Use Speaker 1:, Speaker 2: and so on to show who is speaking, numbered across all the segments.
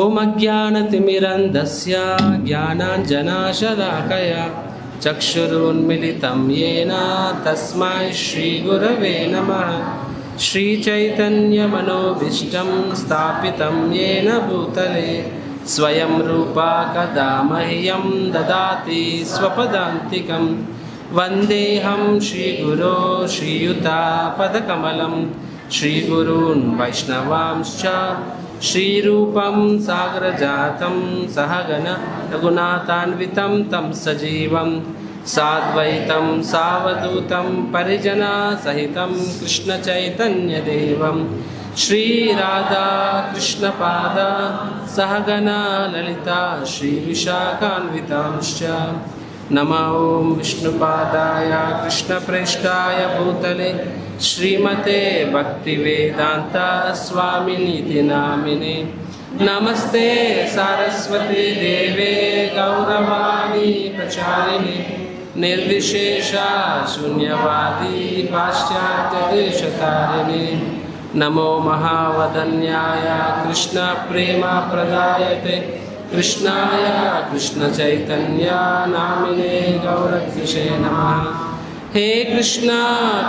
Speaker 1: ఓం అజ్ఞానతిమిరంధస్య జ్ఞానాంజనాశలాకయా చక్షురున్మిలితం యేన తస్మై శ్రీగురవే నమః. శ్రీచైతన్యమనోభీష్టం స్థాపితం యేన భూతలే స్వయం రూపా కదా మహ్యం దదాతి స్వపదాంతికం. వందేహం శ్రీగురో శ్రీయుతాపదకమలం శ్రీగురూన్ వైష్ణవాంశ్చ శ్రీరూపం సాగరజాతం సహగణ రఘునాథాన్వితం తం సజీవం సాద్వైతం సావధూతం పరిజనా సహితం కృష్ణ చైతన్యదేవం శ్రీరాధా కృష్ణపాద సహగణ లలితా శ్రీవిశాఖాన్వితాంశ్చ. నమో ఓం విష్ణుపాదాయ కృష్ణప్రేష్ఠాయ భూతలే శ్రీమతే భక్తివేదాంత స్వామినితి నామినే. నమస్తే సారస్వతి దేవే గౌరవాణి ప్రచారిణి నిర్విశేష శూన్యవాది పాశ్చాత్యదేశతారిణి. నమో మహావదన్యాయ కృష్ణ ప్రేమ ప్రదాయతే కృష్ణాయ కృష్ణ చైతన్య నామినే గౌరక్షే నమః. హే కృష్ణ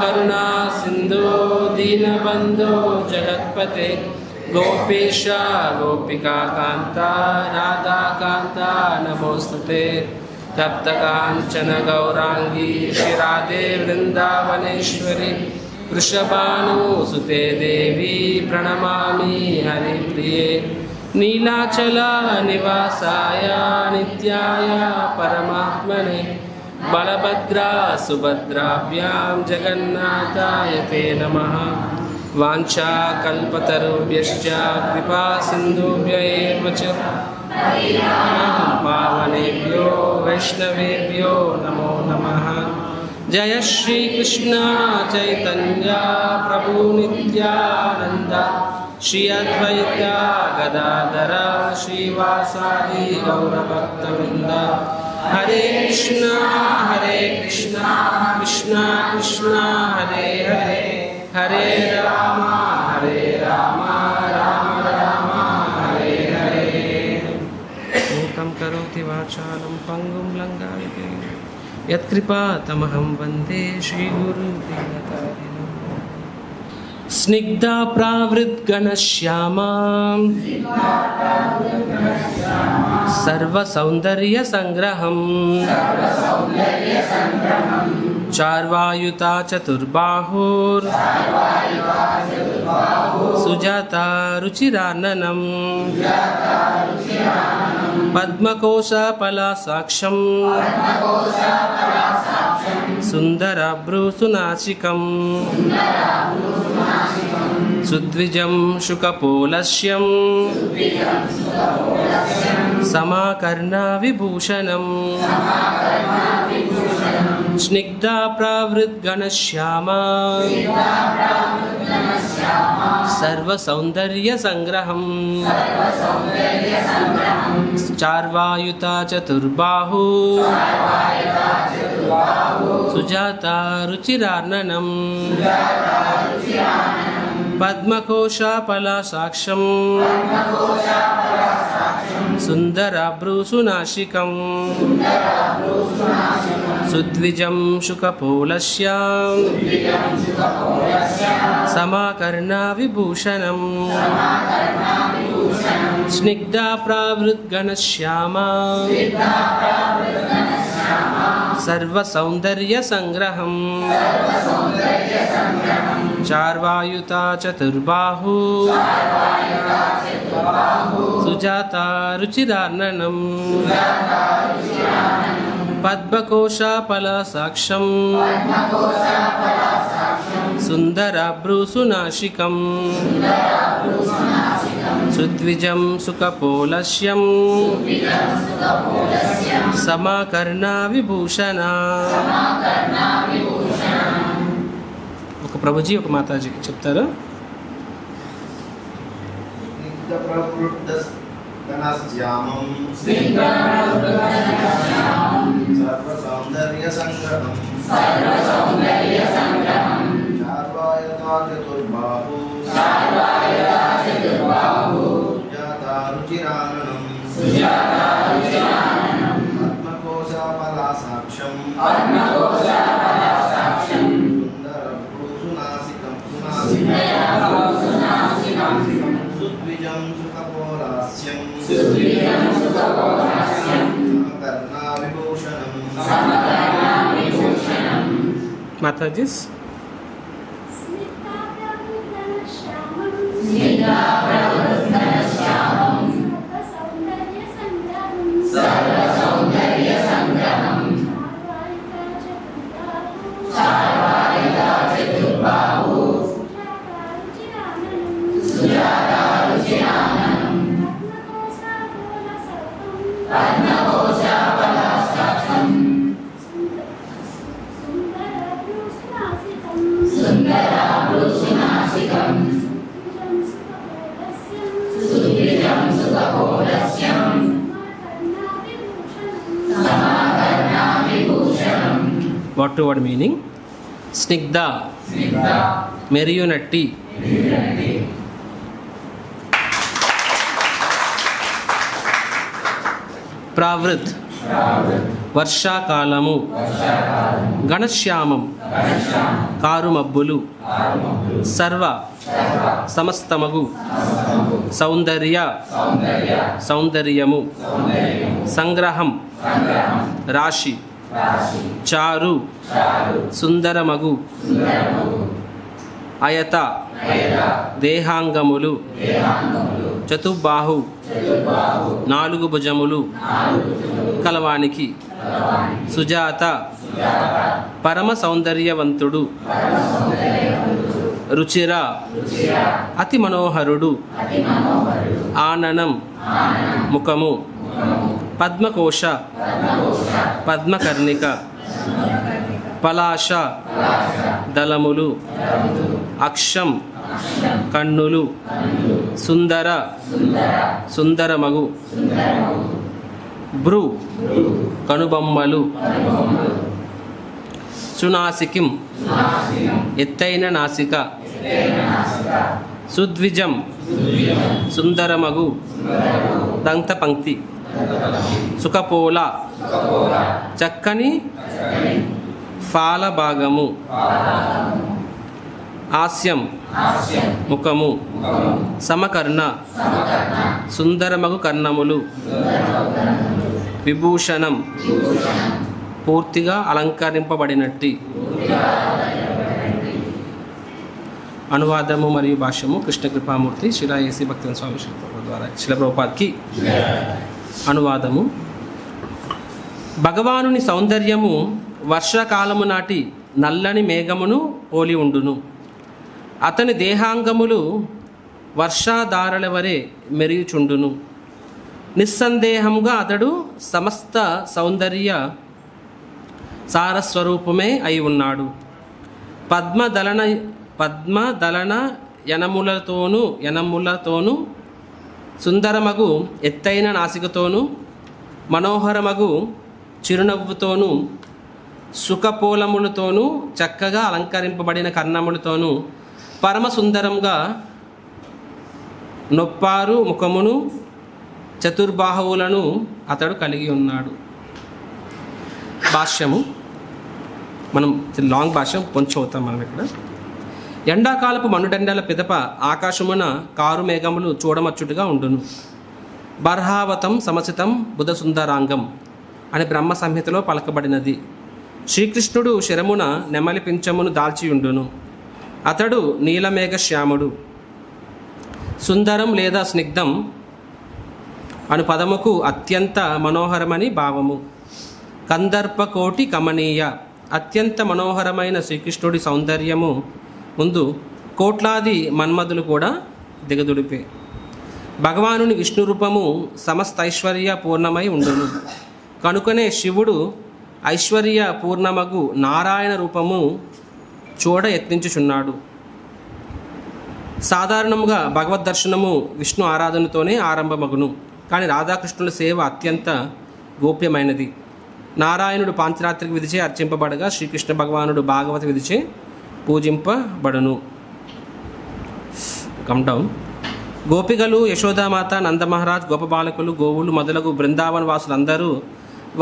Speaker 1: కరుణా సింధో దీనబంధో జగత్పతే గోపేశ గోపికా కాంత రాధాకాంత నమోస్తుతే. తప్తకాంచన గౌరాంగీ శ్రీరాధే వృందావనేశ్వరి వృషభానుసుతే దేవి ప్రణమామి హరిప్రియే. నీలాచల నివాసాయ నిత్యాయ పరమాత్మనే బలభద్రా సుభద్రాభ్యాం జగన్నాథాయ తే నమః. వాంఛాకల్పతరుభ్యశ్చ కృపా సింధుభ్య ఏవ చ పావనేభ్యో వైష్ణవేభ్యో నమో నమః. జయ శ్రీ కృష్ణ చైతన్య ప్రభు నిత్యానంద శ్రీ అద్వైత గదాధర శ్రీవాసాది గౌరభక్తవృంద. హరే కృష్ణ కృష్ణ కృష్ణ హరే హరే హరే రామ రామ రామ హరే హరే. మూకం కరోతి వాచాలం పంగుం లంఘాయతే యత్కృపాతమహం వందే శ్రీగురుం దీనతారిణం. స్నిగ్ధా ప్రావృద్గణశ్యామా సర్వసౌందర్య సంగ్రహం చార్వాయుతా చతుర్బాహుర్ సుజాతా రుచిరాననం పద్మకోశపలాసాక్షం సుందరాభ్రూసునాసికం సుద్విజం శుకపోలస్యం సమాకర్ణా విభూషణం. స్నిగ్ధా ప్రావృద్గణశ్యామా సర్వసౌందర్య సంగ్రహం చార్వాయుతా చతుర్బాహు సుజాతా రుచిరార్ణనం పద్మకోశపలాసాక్షం సుందరాభ్రూసునాసికం సుద్విజం శుకపోలస్యాం సమాకర్ణా విభూషణం. స్నిగ్ధా ప్రావృద్గణశ్యామా సర్వసౌందర్య సంగ్రహం చార్వాయుతా చతుర్బాహు సుజాతా రుచిరార్ణనం పద్మకోశపలాసాక్షం సుందరాభ్రూసునాసికం సుద్విజం సుకపోలస్యం సమాకర్ణా విభూషణ. ఒక ప్రభుజీ ఒక మాతాజీ చెప్తారు.
Speaker 2: సర్వసౌందర్య సంగ్రహం చార్వాయతా చతుర్బాహు Sujatha రుచిరాననం
Speaker 1: Matajis what to word meaning? Snigdha, మెరియునట్టి, ప్రావృత్, వర్షాకాలము, గణశ్యామం, కారుమబ్బులు, సర్వ, సమస్తమగు, సౌందర్య, సౌందర్యము, సంగ్రహం, రాశి, చారు, సుందరమగు, అయత, దేహాంగములు, చతుర్బాహు, 4 భుజములు కలవానికి, సుజాత, పరమ సౌందర్యవంతుడు, రుచిర, అతి మనోహరుడు, ఆననం, ముఖము, పద్మకోశ, పద్మకర్ణిక, పలాశ, దళములు, అక్షం, కన్నులు, సుందర, సుందరమగు, భ్రూ, కనుబొమ్మలు, సునాసికిం, ఎత్తైన నాసిక, సుద్విజం, సుందరమగు, దంతపంక్తి, సుకపోల, చక్కని ఫాల భాగము, హాస్యం, ముఖము, సమకర్ణ, సుందరమగు కర్ణములు, విభూషణం, పూర్తిగా అలంకరింపబడినట్టి. అనువాదము మరియు భాష్యము కృష్ణ కృపామూర్తి శిలా ఏసీ భక్తివేదాంత స్వామి ద్వారా శిల ప్రభుపాద్కి. అనువాదము: భగవానుని సౌందర్యము వర్షాకాలము నాటి నల్లని మేఘమును పోలి ఉండును. అతని దేహాంగములు వర్షాధారల వరే మెరుగుచుండును. నిస్సందేహంగా అతడు సమస్త సౌందర్య సారస్వరూపమే అయి ఉన్నాడు. పద్మదళన యనములతోనూ సుందరమగు ఎత్తైన నాసికతోనూ మనోహరమగు చిరునవ్వుతోనూ సుఖపోలములతోనూ చక్కగా అలంకరింపబడిన కర్ణములతోనూ పరమ సుందరంగా నొప్పారు ముఖమును చతుర్బాహువులను అతడు కలిగి ఉన్నాడు. భాష్యము మనం లాంగ్ భాష్యం కొంచెం అవుతాం మనం ఇక్కడ. ఎండాకాలపు మనుడండల పిదప ఆకాశమున కారు మేఘములు చూడమచ్చుటుగా ఉండును. బర్హావతం సమసితం బుధసుందరాంగం అని బ్రహ్మ సంహితలో పలకబడినది. శ్రీకృష్ణుడు శరమున నెమలి పింఛమును దాల్చియుండును. అతడు నీలమేఘ శ్యాముడు. సుందరం లేదా స్నిగ్ధం అను పదముకు అత్యంత మనోహరమని భావము. కందర్పకోటి కమనీయ, అత్యంత మనోహరమైన శ్రీకృష్ణుడి సౌందర్యము ముందు కోట్లాది మన్మధులు కూడా దిగదుడిపే. భగవానుని విష్ణు రూపము సమస్త ఐశ్వర్య పూర్ణమై ఉండును. కనుకనే శివుడు ఐశ్వర్య పూర్ణమగు నారాయణ రూపము చూడ యత్నించుచున్నాడు. సాధారణంగా భగవద్ దర్శనము విష్ణు ఆరాధనతోనే ఆరంభమగును. కానీ రాధాకృష్ణుల సేవ అత్యంత గోప్యమైనది. నారాయణుడు పాంచరాత్రికి విధిచే అర్చింపబడగా శ్రీకృష్ణ భగవానుడు భాగవత విధిచే పూజింపబడును. కమ్డౌన్. గోపికలు, యశోదామాత, నందమహారాజ్, గోపబాలకులు, గోవులు మొదలగు బృందావన వాసులందరూ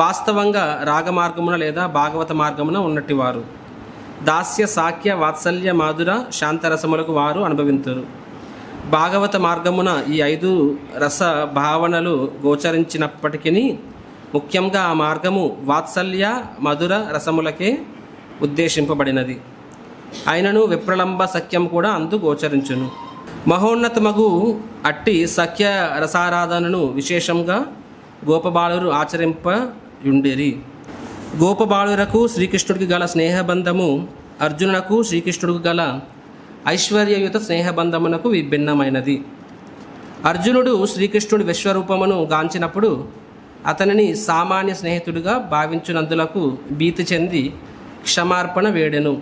Speaker 1: వాస్తవంగా రాగమార్గమున లేదా భాగవత మార్గమున ఉన్నట్టివారు. దాస్య, సాఖ్య, వాత్సల్య, మాధుర, శాంతరసములకు వారు అనుభవింతురు. భాగవత మార్గమున ఈ 5 రస భావనలు గోచరించినప్పటికీ ముఖ్యంగా ఆ మార్గము వాత్సల్య మధుర రసములకే ఉద్దేశింపబడినది. అయినను విప్రలంబ సఖ్యం కూడా అందు గోచరించును. మహోన్నతమగు అట్టి సఖ్య రసారాధనను విశేషంగా గోపబాలురు ఆచరింపయుండిరి. గోపబాలురకు శ్రీకృష్ణుడికి గల స్నేహబంధము అర్జునునకు శ్రీకృష్ణుడికి గల ఐశ్వర్యయుత స్నేహబంధమునకు విభిన్నమైనది. అర్జునుడు శ్రీకృష్ణుడి విశ్వరూపమును గాంచినప్పుడు అతనిని సామాన్య స్నేహితుడిగా భావించినందులకు భీతి చెంది క్షమార్పణ వేడెను.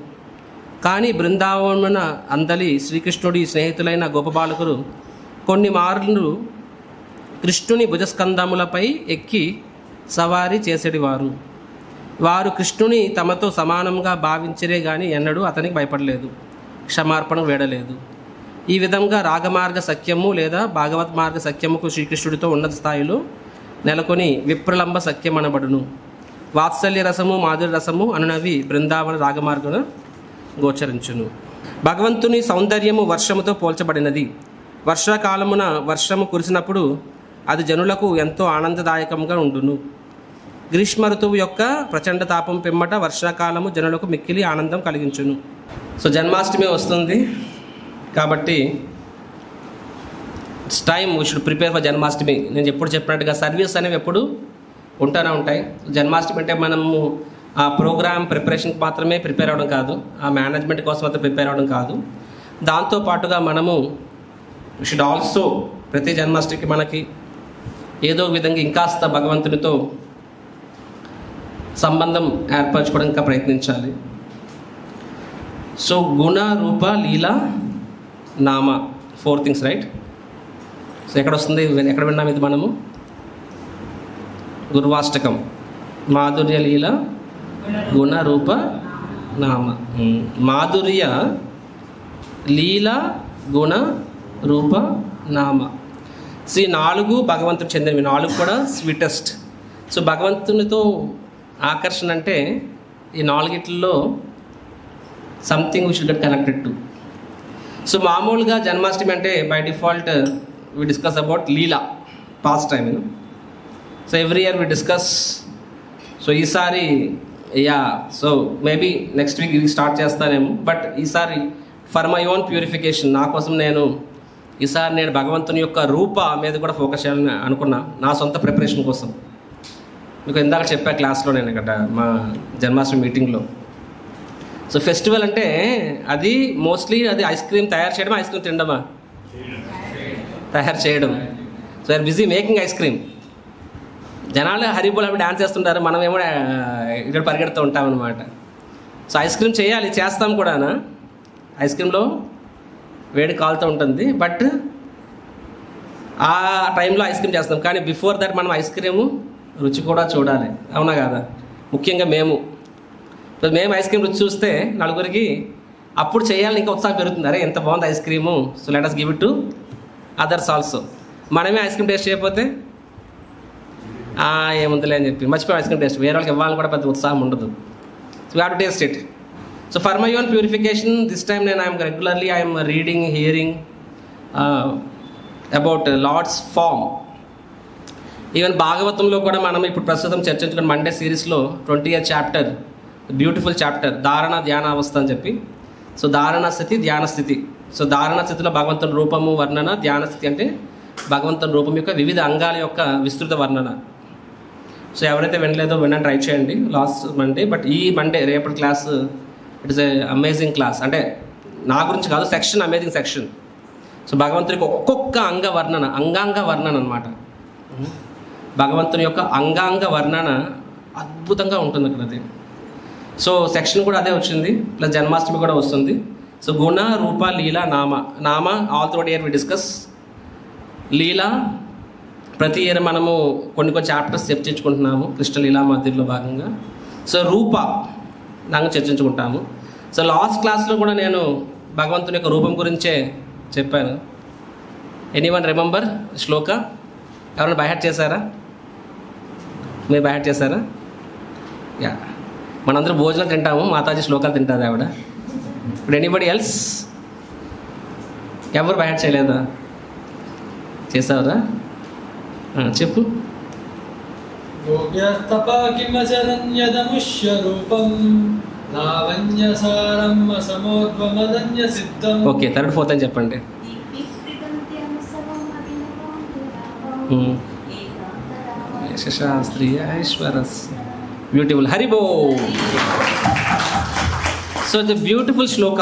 Speaker 1: కానీ బృందావనమున అందలి శ్రీకృష్ణుడి స్నేహితులైన గోపబాలకులు కొన్ని మార్లు కృష్ణుని భుజస్కంధములపై ఎక్కి సవారీ చేసేటివారు. వారు కృష్ణుని తమతో సమానంగా భావించరే గాని ఎన్నడూ అతనికి భయపడలేదు, క్షమార్పణ వేడలేదు. ఈ విధంగా రాగమార్గ సఖ్యము లేదా భాగవత్ మార్గ సఖ్యముకు శ్రీకృష్ణుడితో ఉన్నత స్థాయిలో నెలకొని విప్రలంబ సఖ్యం అనబడును. వాత్సల్య రసము మాధుర్య రసము అనునవి బృందావన రాగమార్గన గోచరించును. భగవంతుని సౌందర్యము వర్షముతో పోల్చబడినది. వర్షాకాలమున వర్షము కురిసినప్పుడు అది జనులకు ఎంతో ఆనందదాయకంగా ఉండును. గ్రీష్మ ఋతువు యొక్క ప్రచండ తాపం పిమ్మట వర్షాకాలము జనులకు మిక్కిలి ఆనందం కలిగించును. సో జన్మాష్టమి వస్తుంది కాబట్టి it's time we should prepare for Janmashtami. నేను ఎప్పుడు చెప్పినట్టుగా సర్వీస్ అనేవి ఎప్పుడు ఉంటూనే ఉంటాయి. జన్మాష్టమి అంటే మనము ఆ ప్రోగ్రామ్ ప్రిపరేషన్కి మాత్రమే ప్రిపేర్ అవ్వడం కాదు, ఆ మేనేజ్మెంట్ కోసం అయితే ప్రిపేర్ అవ్వడం కాదు. దాంతోపాటుగా మనము వీ షుడ్ ఆల్సో ప్రతి జన్మాష్టమికి మనకి ఏదో విధంగా ఇంకాస్త భగవంతునితో సంబంధం ఏర్పరచుకోవడం ఇంకా ప్రయత్నించాలి. సో గుణ రూప లీల నామ 4 things, రైట్? సో ఎక్కడ వస్తుంది, ఎక్కడ విన్నాం ఇది మనము? గురువాష్టకం. మాధుర్య లీల గుణ రూప నామ. మాధుర్య లీల గుణ రూప నామ. సో ఈ 4 భగవంతుడికి చెందినవి, 4 కూడా స్వీటెస్ట్. సో భగవంతునితో ఆకర్షణ అంటే ఈ 4 something we should get connected to. So మామూలుగా జన్మాష్టమి అంటే by default we discuss about leela pastime. So every year we discuss. So ఈసారి సో మేబీ నెక్స్ట్ వీక్ ఇది స్టార్ట్ చేస్తానేమో, బట్ ఈసారి ఫర్ మై ఓన్ ప్యూరిఫికేషన్, నా కోసం ఈసారి నేను భగవంతుని యొక్క రూప మీద కూడా ఫోకస్ చేయాలని అనుకున్నా, నా సొంత ప్రిపరేషన్ కోసం. మీకు ఇందాక చెప్పా క్లాస్లో నేను ఇక్కడ మా జన్మాష్టమి మీటింగ్లో. సో ఫెస్టివల్ అంటే అది మోస్ట్లీ అది ఐస్ క్రీమ్ తయారు చేయడం, ఐస్ క్రీమ్ తినడమా? తయారు చేయడం. So are busy making ice cream. జనాలు హరిబోల్ అవి డ్యాన్స్ చేస్తుంటారు, మనమేమో ఇక్కడ పరిగెడుతూ ఉంటాం అనమాట. సో ఐస్ క్రీమ్ చేయాలి, చేస్తాం కూడా. ఐస్ క్రీమ్లో వేడి కాలుతూ ఉంటుంది, బట్ ఆ టైంలో ఐస్ క్రీమ్ చేస్తాం. కానీ బిఫోర్ దట్ మనం ఐస్ క్రీము రుచి కూడా చూడాలి, అవునా కాదా? ముఖ్యంగా మేము ఐస్ క్రీమ్ రుచి చూస్తే నలుగురికి అప్పుడు చేయాలని ఇంకా ఉత్సాహం పెరుగుతుంది. అరే ఎంత బాగుంది ice cream, so let us give it to others also. మనమే ఐస్ క్రీమ్ టేస్ట్ చేయకపోతే ఏముందిలే అని చెప్పి మర్చిపోయి ఐస్ క్రీమ్ టేస్ట్ వేరే వాళ్ళకి ఇవ్వాలని కూడా పెద్ద ఉత్సాహం ఉండదు. So we have to taste it. So for my own purification this time నేను I'm reading, hearing about lord's form. Even భాగవతంలో కూడా మనం ఇప్పుడు ప్రస్తుతం చర్చించుకున్న మండే సిరీస్లో 20th చాప్టర్, బ్యూటిఫుల్ చాప్టర్, ధారణ ధ్యాన అవస్థ అని చెప్పి. సో ధారణ స్థితి, ధ్యాన స్థితి. సో ధారణ స్థితిలో భగవంతుని రూపము వర్ణన, ధ్యాన స్థితి అంటే భగవంతుని రూపం యొక్క వివిధ అంగాల యొక్క విస్తృత వర్ణన. సో ఎవరైతే వినలేదో వినని ట్రై చేయండి లాస్ట్ మండే. బట్ ఈ మండే రేపటి class it is a amazing class. అంటే నా గురించి కాదు, సెక్షన్ అమేజింగ్ సెక్షన్. సో భగవంతునికి ఒక్కొక్క అంగాంగ వర్ణన అనమాట. భగవంతుని యొక్క అంగాంగ వర్ణన అద్భుతంగా ఉంటుంది అక్కడ. అది సో సెక్షన్ కూడా అదే వచ్చింది, ప్లస్ జన్మాష్టమి కూడా వస్తుంది. సో గుణ రూప లీల నామ all through year we discuss. లీల ప్రతి ఇయర్ మనము కొన్ని చాప్టర్స్ చర్చించుకుంటున్నాము కృష్ణ లీలా మధ్యలో భాగంగా. సో రూప దాన్ని చర్చించుకుంటాము. సో లాస్ట్ క్లాస్లో కూడా నేను భగవంతుని యొక్క రూపం గురించే చెప్పాను. ఎనీవన్ రిమెంబర్ శ్లోక? ఎవరైనా బైహార్ట్ చేశారా? మీరు బైహార్ట్ చేశారా? యా, మనందరూ భోజనం తింటాము, మాతాజీ శ్లోకాలు తింటుంది ఆవిడ. ఇప్పుడు ఎనీబడి ఎల్స్? ఎవరు బయట చేయలేదా? చేసావరా? చెప్పు. ఓకే, థర్డ్ ఫోర్త్ అని చెప్పండి. శాస్త్రీయ ఐశ్వరస్ బ్యూటిఫుల్. హరిబో. సో ఇది బ్యూటిఫుల్ శ్లోక.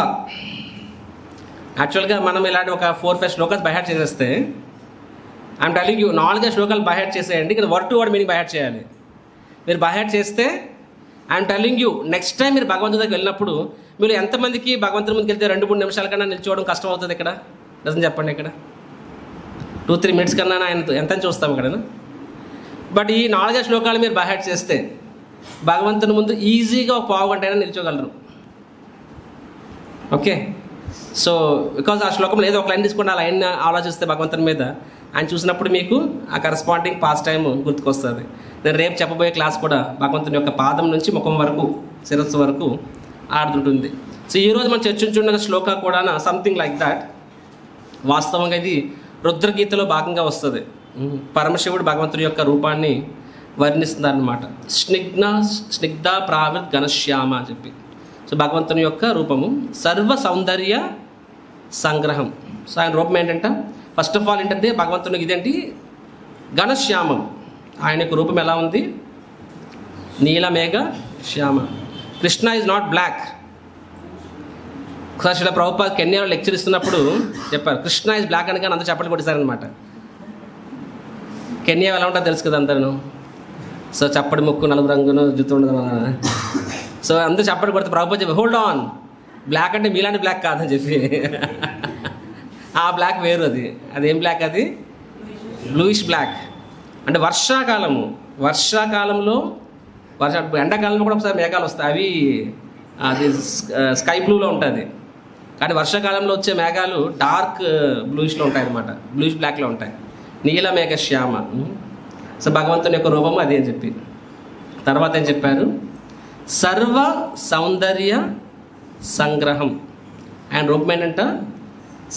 Speaker 1: యాక్చువల్గా మనం ఇలాంటి ఒక 4-5 శ్లోకాలు బైహార్ట్ చేసేస్తే, ఐఎమ్ టెలింగ్ యూ, 4 శ్లోకాలు బైహార్ట్ చేసేయండి. ఇక్కడ word to word meaning by heart చేయాలి. మీరు బైహార్ట్ చేస్తే I'm telling you, next time మీరు భగవంతుడి దగ్గరికి వెళ్ళినప్పుడు మీరు ఎంతమందికి భగవంతుడి ముందుకు వెళ్తే 2-3 నిమిషాల కన్నా నిల్చోవడం కష్టం అవుతుంది. ఇక్కడ నిజం చెప్పండి, ఇక్కడ 2-3 మినిట్స్ కన్నా ఆయన ఎంత చూస్తాం ఇక్కడ. బట్ ఈ 4 శ్లోకాలు మీరు బైహార్ట్ చేస్తే భగవంతుని ముందు ఈజీగా ఒక పావు గంట అయినా నిల్చోగలరు. ఓకే, సో బికాజ్ ఆ శ్లోకంలో ఏదో ఒక లైన్ తీసుకుంటే ఆ లైన్ ఆలోచిస్తే భగవంతుని మీద ఆయన చూసినప్పుడు మీకు ఆ కరస్పాండింగ్ పాస్ట్ టైం గుర్తుకొస్తుంది. నేను రేపు చెప్పబోయే క్లాస్ కూడా భగవంతుని యొక్క పాదం నుంచి ముఖం వరకు, శిరస్సు వరకు ఆడుతుంటుంది. సో ఈరోజు మనం చర్చించున్న శ్లోక కూడా సంథింగ్ లైక్ దాట్. వాస్తవంగా ఇది రుద్రగీతలో భాగంగా వస్తుంది. పరమశివుడు భగవంతుడి యొక్క రూపాన్ని వర్ణిస్తున్నారనమాట. స్నిగ్ధ ప్రావిత్ ఘనశ్యామ అని చెప్పి. సో భగవంతుని యొక్క రూపము సర్వ సౌందర్య సంగ్రహం. సో ఆయన రూపం ఏంటంటే, ఫస్ట్ ఆఫ్ ఆల్ ఏంటంటే భగవంతునికి ఇదేంటి, ఘనశ్యామం. ఆయన యొక్క రూపం ఎలా ఉంది, నీలమేఘ శ్యామ. Krishna is not black. ఒకసారి ప్రభుపాద్ కెన్యాలో లెక్చర్ ఇస్తున్నప్పుడు చెప్పారు, కృష్ణ ఈజ్ బ్లాక్ అని. కానీ అందరూ చప్పట్లు కొట్టేశారనమాట. కెన్యా ఎలా ఉంటుందో తెలుసు కదా అందరూ. సో చప్పటి ముక్కు, నలుగు రంగును, జుత్తు ఉండదు. సో అందరూ చప్పటి కొడితే ప్రభుపాద్ చెప్పి, హోల్డ్ ఆన్, బ్లాక్ అంటే మీలాంటి బ్లాక్ కాదని చెప్పి. ఆ బ్లాక్ వేరు, అదేం బ్లాక్, అది బ్లూయిష్ బ్లాక్. అంటే వర్షాకాలంలో ఎండాకాలంలో కూడా ఒకసారి మేఘాలు వస్తాయి, అవి అది స్కై బ్లూలో ఉంటుంది. కానీ వర్షాకాలంలో వచ్చే మేఘాలు డార్క్ బ్లూయిష్లో ఉంటాయి అన్నమాట, బ్లూయిష్ బ్లాక్లో ఉంటాయి. నీలమేఘ శ్యామ. సో భగవంతుని యొక్క రూపము అది అని చెప్పి. తర్వాత ఏం చెప్పారు, సర్వ సౌందర్య సంగ్రహం. ఆయన రూపం ఏంటంట,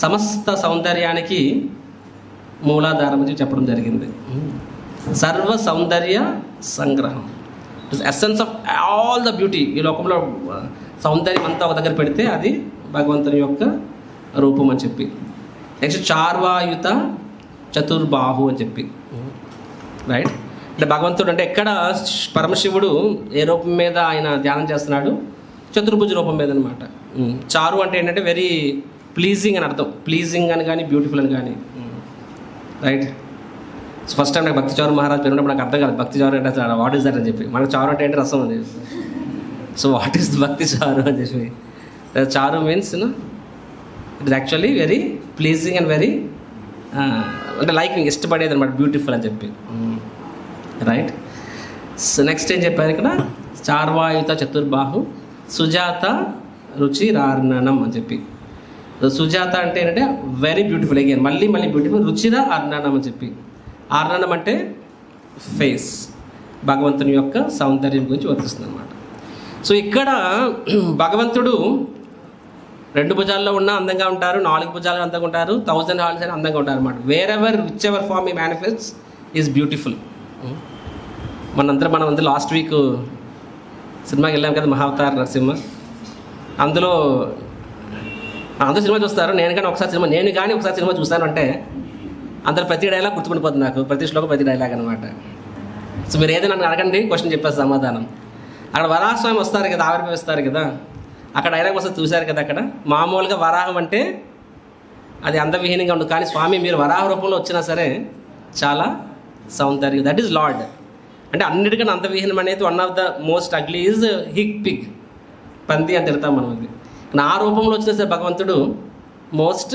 Speaker 1: సమస్త సౌందర్యానికి మూలాధారం అని చెప్పడం జరిగింది. సర్వ సౌందర్య సంగ్రహం, essence of all the beauty. ఈ లోకంలో సౌందర్యం అంతా ఒక దగ్గర పెడితే అది భగవంతుని యొక్క రూపం అని చెప్పి. నెక్స్ట్ చార్వాయుత చతుర్బాహు అని చెప్పి. రైట్, అంటే భగవంతుడు అంటే ఎక్కడ పరమశివుడు ఏ రూపం మీద ఆయన ధ్యానం చేస్తున్నాడు, చతుర్భుజ రూపం మీద అనమాట. చారు అంటే ఏంటంటే వెరీ ప్లీజింగ్ అని అర్థం. ప్లీజింగ్ అని కానీ బ్యూటిఫుల్ అని కానీ. రైట్, ఫస్ట్ టైం నాకు భక్తి చారు మహారాజ్ పేరున్నప్పుడు నాకు అర్థం కాదు భక్తి చారు అంటే వాట్ ఈస్ దట్ అని చెప్పి. మనకు చారు అంటే ఏంటి, రసం అని. సో వాట్ ఈస్ భక్తి చారు అని చెప్పి. చారు means it is actually very pleasing and very అంటే లైకింగ్, ఇష్టపడేది అనమాట, బ్యూటిఫుల్ అని చెప్పి. రైట్, సో నెక్స్ట్ ఏం చెప్పారు ఇక్కడ, చార్వాయుత చతుర్బాహు సుజాత రుచిరార్ణనం అని చెప్పి. సుజాత అంటే ఏంటంటే వెరీ బ్యూటిఫుల్, అగైన్ మళ్ళీ బ్యూటిఫుల్. రుచిర అర్ణనం అని చెప్పి. ఆర్ణనం అంటే ఫేస్, భగవంతుని యొక్క సౌందర్యం గురించి వర్తిస్తుంది అనమాట. సో ఇక్కడ భగవంతుడు 2 భుజాల్లో ఉన్న అందంగా ఉంటారు, 4 భుజాలు అందంగా ఉంటారు, 1000 హాల్స్ అని అందంగా ఉంటారు అనమాట. విచ్ ఎవర్ ఫార్మ్ ఈ మేనిఫెస్ట్స్ ఈజ్ బ్యూటిఫుల్. మనం అందరూ లాస్ట్ వీక్ సినిమాకి వెళ్ళాం కదా, మహావతార్ నరసింహ. అందులో అందరూ సినిమా చూస్తారు, నేను కానీ ఒకసారి సినిమా చూస్తాను అంటే అందరూ ప్రతి డైలాగ్ గుర్తుపడిపోతుంది నాకు, ప్రతి శ్లోకం ప్రతి డైలాగ్ అనమాట. సో మీరు ఏదైనా నన్ను అడగండి, క్వశ్చన్ చెప్పేసి సమాధానం. అక్కడ వరాహస్వామి వస్తారు కదా, ఆవిర్భవిస్తారు కదా, అక్కడ డైలాగ్ వస్తే చూశారు కదా. అక్కడ మామూలుగా వరాహం అంటే అది అందవిహీనంగా ఉండదు, కానీ స్వామి మీరు వరాహ రూపంలో వచ్చినా సరే చాలా సౌందర్యం. That is lord. అంటే అన్నిటికన్నా అంతవిహీనం అనేది one of the most ugly is Pig, పంది అని తిడతాం మనం. అది నా రూపంలో వచ్చినా సరే భగవంతుడు మోస్ట్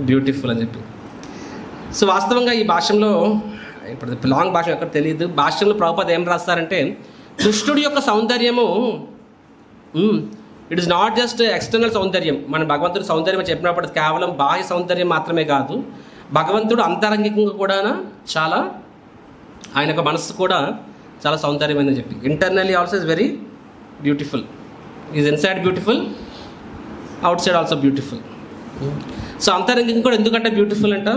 Speaker 1: బ్యూటిఫుల్ అని చెప్పి. సో వాస్తవంగా ఈ భాష్యంలో, ఇప్పుడు లాంగ్ భాష ఎక్కడ తెలియదు, భాష్యంలో ప్రభుపాద ఏం రాస్తారంటే, కృష్ణుడి యొక్క సౌందర్యము it is not just external సౌందర్యం. మన భగవంతుడి సౌందర్యం చెప్పినప్పుడు కేవలం బాహ్య సౌందర్యం మాత్రమే కాదు, భగవంతుడు అంతరంగికంగా కూడా చాలా, ఆయన యొక్క మనస్సు కూడా చాలా సౌందర్యమైందని చెప్పి. Internally also is very beautiful. Is inside beautiful, outside also beautiful. So అంతరంగికం కూడా ఎందుకంటే బ్యూటిఫుల్ అంట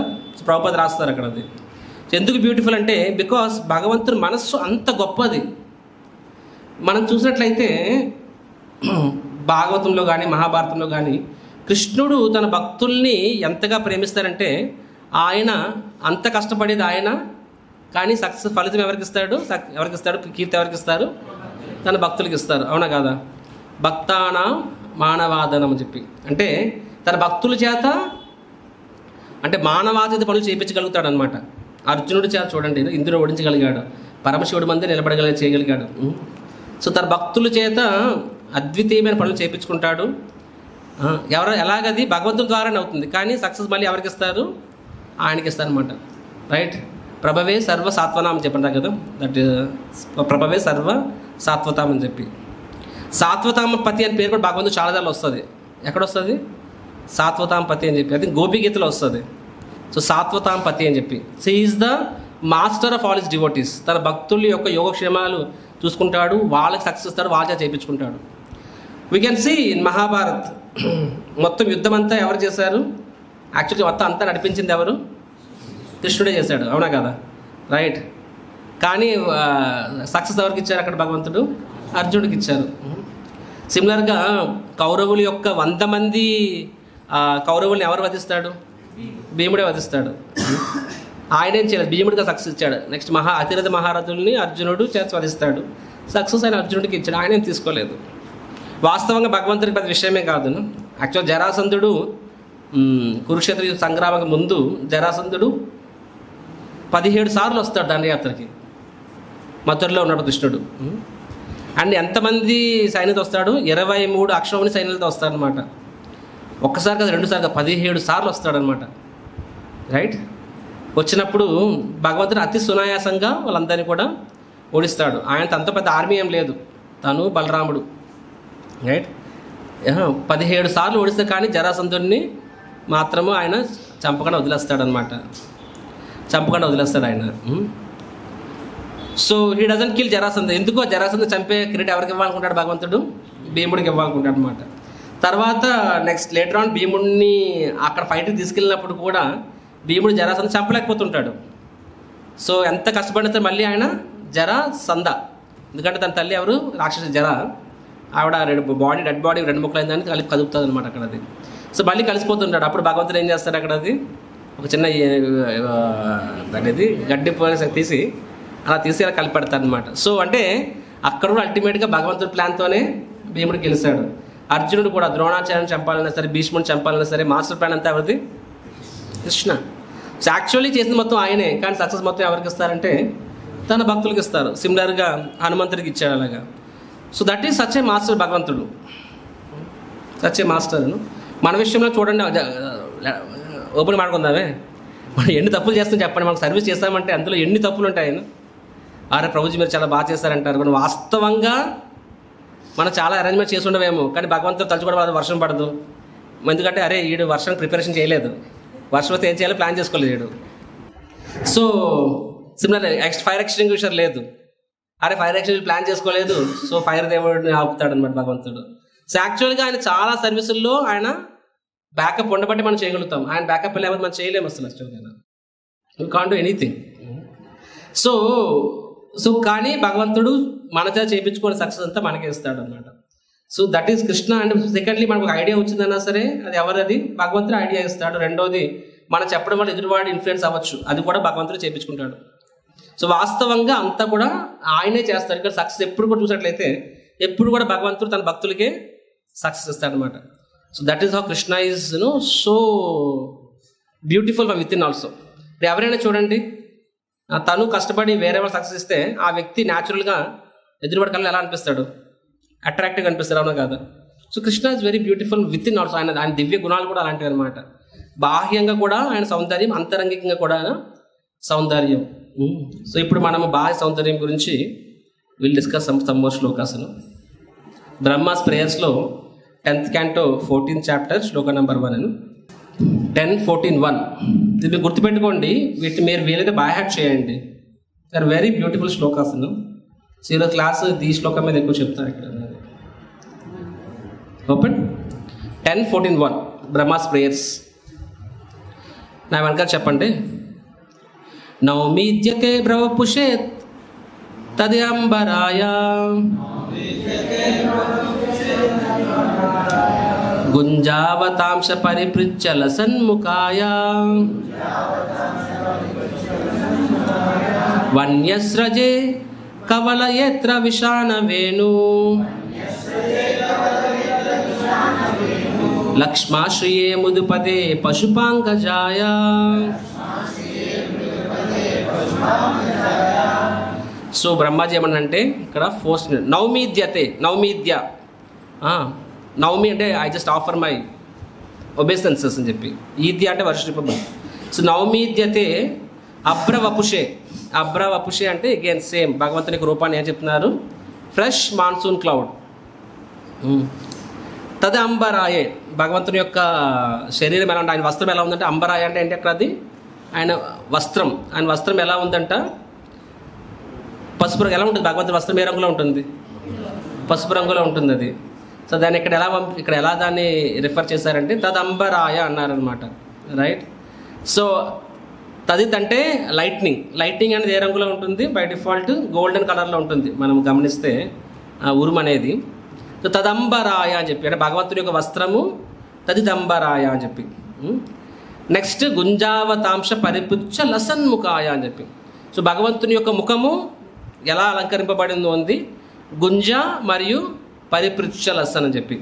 Speaker 1: ప్రభుపాద రాస్తారు అక్కడ అది. ఎందుకు బ్యూటిఫుల్ అంటే బికాస్ భగవంతుని మనస్సు అంత గొప్పది. మనం చూసినట్లయితే భాగవతంలో కానీ మహాభారతంలో కానీ కృష్ణుడు తన భక్తుల్ని ఎంతగా ప్రేమిస్తారంటే ఆయన అంత కష్టపడేది ఆయన, కానీ సక్సెస్ ఫలితం ఎవరికి ఇస్తాడు? కీర్తి ఎవరికి ఇస్తారు? తన భక్తులకి ఇస్తారు. అవునా కాదా? భక్తానా మానవాదనం అని చెప్పి అంటే తన భక్తుల చేత అంటే మానవాతీత పనులు చేయించగలుగుతాడు అనమాట. అర్జునుడి చేత చూడండి ఇంద్రుడు ఓడించగలిగాడు, పరమశివుడి మందే చేయగలిగాడు. సో తన భక్తుల చేత అద్వితీయమైన పనులు చేయించుకుంటాడు. ఎలాగది భగవంతుడి ద్వారానే అవుతుంది, కానీ సక్సెస్ మళ్ళీ ఎవరికి ఇస్తారు? ఆయనకి ఇస్తారనమాట. రైట్. ప్రభవే సర్వ సాత్వనాం అని చెప్పంటారు కదా, దట్ ప్రభవే సర్వ సాత్వతాం అని చెప్పి. సాత్వతామ పతి అని పేరు కూడా భగవంతుడు చాలా దానిలో వస్తుంది. ఎక్కడ వస్తుంది? సాత్వతాం పతి అని చెప్పి, అది గోపిగీతలో వస్తుంది. సో సాత్వతాం పతి అని చెప్పి so is the master of all his devotees. తన భక్తుల యొక్క యోగక్షేమాలు చూసుకుంటాడు, వాళ్ళకి సక్సెస్ ఇస్తాడు, వాళ్ళ చేయించుకుంటాడు. We can see in Mahabharat మొత్తం యుద్ధం అంతా ఎవరు చేశారు? యాక్చువల్గా మొత్తం అంతా నడిపించింది ఎవరు? కృష్ణుడే చేశాడు. అవునా కదా? రైట్. కానీ సక్సెస్ ఎవరికి ఇచ్చారు అక్కడ? భగవంతుడు అర్జునుడికి ఇచ్చారు. సిమిలర్గా కౌరవుల యొక్క 100 మంది కౌరవుల్ని ఎవరు వధిస్తాడు? భీముడే వధిస్తాడు. ఆయనేం చేయలేదు, భీముడిగా సక్సెస్ ఇచ్చాడు. నెక్స్ట్ అతిరథ మహారథుల్ని అర్జునుడు చేసి వధిస్తాడు. సక్సెస్ ఆయన అర్జునుడికి ఇచ్చాడు, ఆయనేం తీసుకోలేదు. వాస్తవంగా భగవంతుడికి పెద్ద విషయమే కాదు. యాక్చువల్ జరాసంధుడు కురుక్షేత్ర సంగ్రామం ముందు జరాసంధుడు 17 సార్లు వస్తాడు దండయాత్రకి. మథురలో ఉన్నాడు కృష్ణుడు. అండ్ ఎంతమంది సైన్యులతో వస్తాడు? 23 అక్షౌహిణి సైన్యులతో వస్తాడనమాట. ఒక్కసారి కాదు, 2 సార్లు, 17 సార్లు వస్తాడనమాట. రైట్. వచ్చినప్పుడు భగవంతుడు అతి సునాయాసంగా వాళ్ళందరినీ కూడా ఓడిస్తాడు. ఆయనతో అంత పెద్ద ఆర్మీ ఏం లేదు, తను బలరాముడు. రైట్. 17 సార్లు ఓడిస్తే కానీ జరాసంధుడిని మాత్రము ఆయన చంపకుండా వదిలేస్తాడు ఆయన. So he doesn't kill Jarasandha. ఎందుకో జరాసంధ చంపే క్రెడిట్ ఎవరికి ఇవ్వాలనుకుంటాడు? భగవంతుడు భీముడికి ఇవ్వాలనుకుంటాడు అనమాట. తర్వాత నెక్స్ట్ లేటర్ ఆన్ భీముడిని అక్కడ ఫైట్కి తీసుకెళ్ళినప్పుడు కూడా భీముడు జరాసంధ చంపలేకపోతుంటాడు. సో ఎంత కష్టపడితే మళ్ళీ ఆయన జరాసంధ, ఎందుకంటే తన తల్లి ఎవరు? రాక్షసి జర. ఆవిడ డెడ్ బాడీ 2 ముక్కలు అయిందని కలిపి కదుపుతుంది అనమాట అక్కడ అది. సో మళ్ళీ కలిసిపోతుంటాడు. అప్పుడు భగవంతుడు ఏం చేస్తాడు? అక్కడ అది ఒక చిన్న అనేది గడ్డి తీసి అలా కలిపెడతాడు అనమాట. సో అంటే అక్కడ కూడా అల్టిమేట్గా భగవంతుడి ప్లాన్తోనే భీముడు గెలిచాడు. అర్జునుడు కూడా ద్రోణాచార్యని చంపాలన్నా సరే, భీష్ముడిని చంపాలన్నా సరే, మాస్టర్ ప్లాన్ అంతా ఎవరిది? కృష్ణ. సో యాక్చువల్లీ చేసింది మొత్తం ఆయనే, కానీ సక్సెస్ మొత్తం ఎవరికి ఇస్తారంటే తన భక్తులకి ఇస్తారు. సిమిలర్గా హనుమంతుడికి ఇచ్చాడు అలాగా. So that is such a master భగవంతుడు, సచ్ ఏ మాస్టర్. మన విషయంలో చూడండి, ఓపెన్ మాడుకుందామే, మనం ఎన్ని తప్పులు చేస్తాం చెప్పండి. మనకు సర్వీస్ చేస్తామంటే అందులో ఎన్ని తప్పులు ఉంటాయి. అరే ప్రభుజీ మీరు చాలా బాగా చేస్తారంటారు, కానీ వాస్తవంగా మనం చాలా అరేంజ్మెంట్ చేసి ఉండవేమో, కానీ భగవంతుడు తలుచుకోవడం వర్షం పడదు. ఎందుకంటే అరే వీడు వర్షం ప్రిపరేషన్ చేయలేదు, వర్షం వస్తే ఏం చేయాలో ప్లాన్ చేసుకోలేదు వీడు. సో సిమిలర్ ఫైర్ ఎక్స్టింగ్విషర్ లేదు, అరే ఫైర్ ఎక్స్టింగ్విషర్ ప్లాన్ చేసుకోలేదు, సో ఫైర్ దేవుడిని ఆపుతాడు అనమాట భగవంతుడు. సో యాక్చువల్గా ఆయన చాలా సర్వీసుల్లో ఆయన బ్యాకప్ ఉండబట్టి మనం చేయగలుగుతాం. ఆయన బ్యాకప్ లేకపోతే మనం చేయలేము అసలు. యాక్చువల్గా you can't do anything. So కానీ భగవంతుడు మన చేత చేయించుకునే సక్సెస్ అంతా మనకే ఇస్తాడు అనమాట. So that is Krishna. And secondly మనకు ఒక ఐడియా వచ్చిందన్నా సరే అది ఎవరది? భగవంతుడు ఐడియా ఇస్తాడు. రెండోది మనం చెప్పడం వల్ల ఎదురువాడి ఇన్ఫ్లుయెన్స్ అవ్వచ్చు, అది కూడా భగవంతుడు చేయించుకుంటాడు. సో వాస్తవంగా అంతా కూడా ఆయనే చేస్తాడు. ఇక్కడ సక్సెస్ ఎప్పుడు కూడా చూసినట్లయితే ఎప్పుడు కూడా భగవంతుడు తన భక్తులకే సక్సెస్ ఇస్తాడు అనమాట. So that is how Krishna is so beautiful for with in also. ఇప్పుడు ఎవరైనా చూడండి, తను కష్టపడి వేరే వాళ్ళు సక్సెస్ ఇస్తే ఆ వ్యక్తి న్యాచురల్గా ఎదురుబడి కళ్ళు ఎలా అనిపిస్తాడు? అట్రాక్టివ్గా అనిపిస్తాడు, అవునా కాదా? So Krishna is very beautiful with in also. ఆయన దివ్య గుణాలు కూడా అలాంటివి అనమాట. బాహ్యంగా కూడా ఆయన సౌందర్యం, అంతరంగికంగా కూడా ఆయన సౌందర్యం. సో ఇప్పుడు మనము బాహ్య సౌందర్యం గురించి will discuss some more shlokas. Brahma's ప్రేయర్స్లో 10th canto 14th chapter శ్లోక నెంబర్ 1 10:14:1. ఇది గుర్తుపెట్టుకోండి, వీటిని మీరు వీలైతే బై హార్ట్ చేయండి. Are very beautiful shlokas. ఈరోజు క్లాస్ ఈ శ్లోకం మీద ఎక్కువ చెప్తారు ఇక్కడ. ఓపెన్ 10:14:1. బ్రహ్మాస్ ప్రేయర్స్. నా వెనకాల చెప్పండి. నౌమీద్యతే బ్రవపుషేత్ తదంబరాయ గుంజావతాంశ పరిపృచ్ఛల సన్ముఖాయ వన్యస్రజే కవలయేత్ర విషాణ వేణు లక్ష్మాశ్రియే ముదుపదే పశుపాంగజాయ. సో బ్రహ్మాజీ ఏమన్నంటే ఇక్కడ ఫోర్స్ నౌమీద్యతే, నౌమీద్య, నౌమి అంటే I just offer my obeisances అని చెప్పి, ఈద్య అంటే వర్షిపబుల్. సో నౌమీద్యతే అబ్రవపుషే, అబ్రవపుషే అంటే అగైన్ సేమ్ భగవంతుని యొక్క రూపాన్ని ఏం చెప్తున్నారు, ఫ్రెష్ మాన్సూన్ క్లౌడ్. తద అంబరాయే, భగవంతుని యొక్క శరీరం ఎలా ఉంటే, ఆయన వస్త్రం ఎలా ఉందంటే, అంబరాయ అంటే ఏంటి అక్కడ, అది ఆయన వస్త్రం, ఆయన వస్త్రం ఎలా ఉందంట, పసుపు రంగు. ఎలా ఉంటుంది భగవంతుని వస్త్రం, ఏ రంగులో ఉంటుంది, పసుపు రంగులో ఉంటుంది అది. సో దాన్ని ఇక్కడ ఎలా దాన్ని రిఫర్ చేశారంటే తదంబరాయ అన్నారనమాట, రైట్. సో తదిత్ అంటే లైట్నింగ్, లైట్నింగ్ అనేది ఏ రంగులో ఉంటుంది, బై డిఫాల్ట్ గోల్డెన్ కలర్లో ఉంటుంది మనం గమనిస్తే ఆ ఉరుము అనేది. సో తదంబరాయ అని చెప్పి, అంటే భగవంతుని యొక్క వస్త్రము తదిదంబరాయ అని చెప్పి. నెక్స్ట్ గుంజావతాంశ పరిపుచ్చ లసన్ముఖాయ అని చెప్పి. సో భగవంతుని యొక్క ముఖము ఎలా అలంకరింపబడిందో ఉంది, గుంజ మరియు పరిపృచ్ఛ లసన్ అని చెప్పి.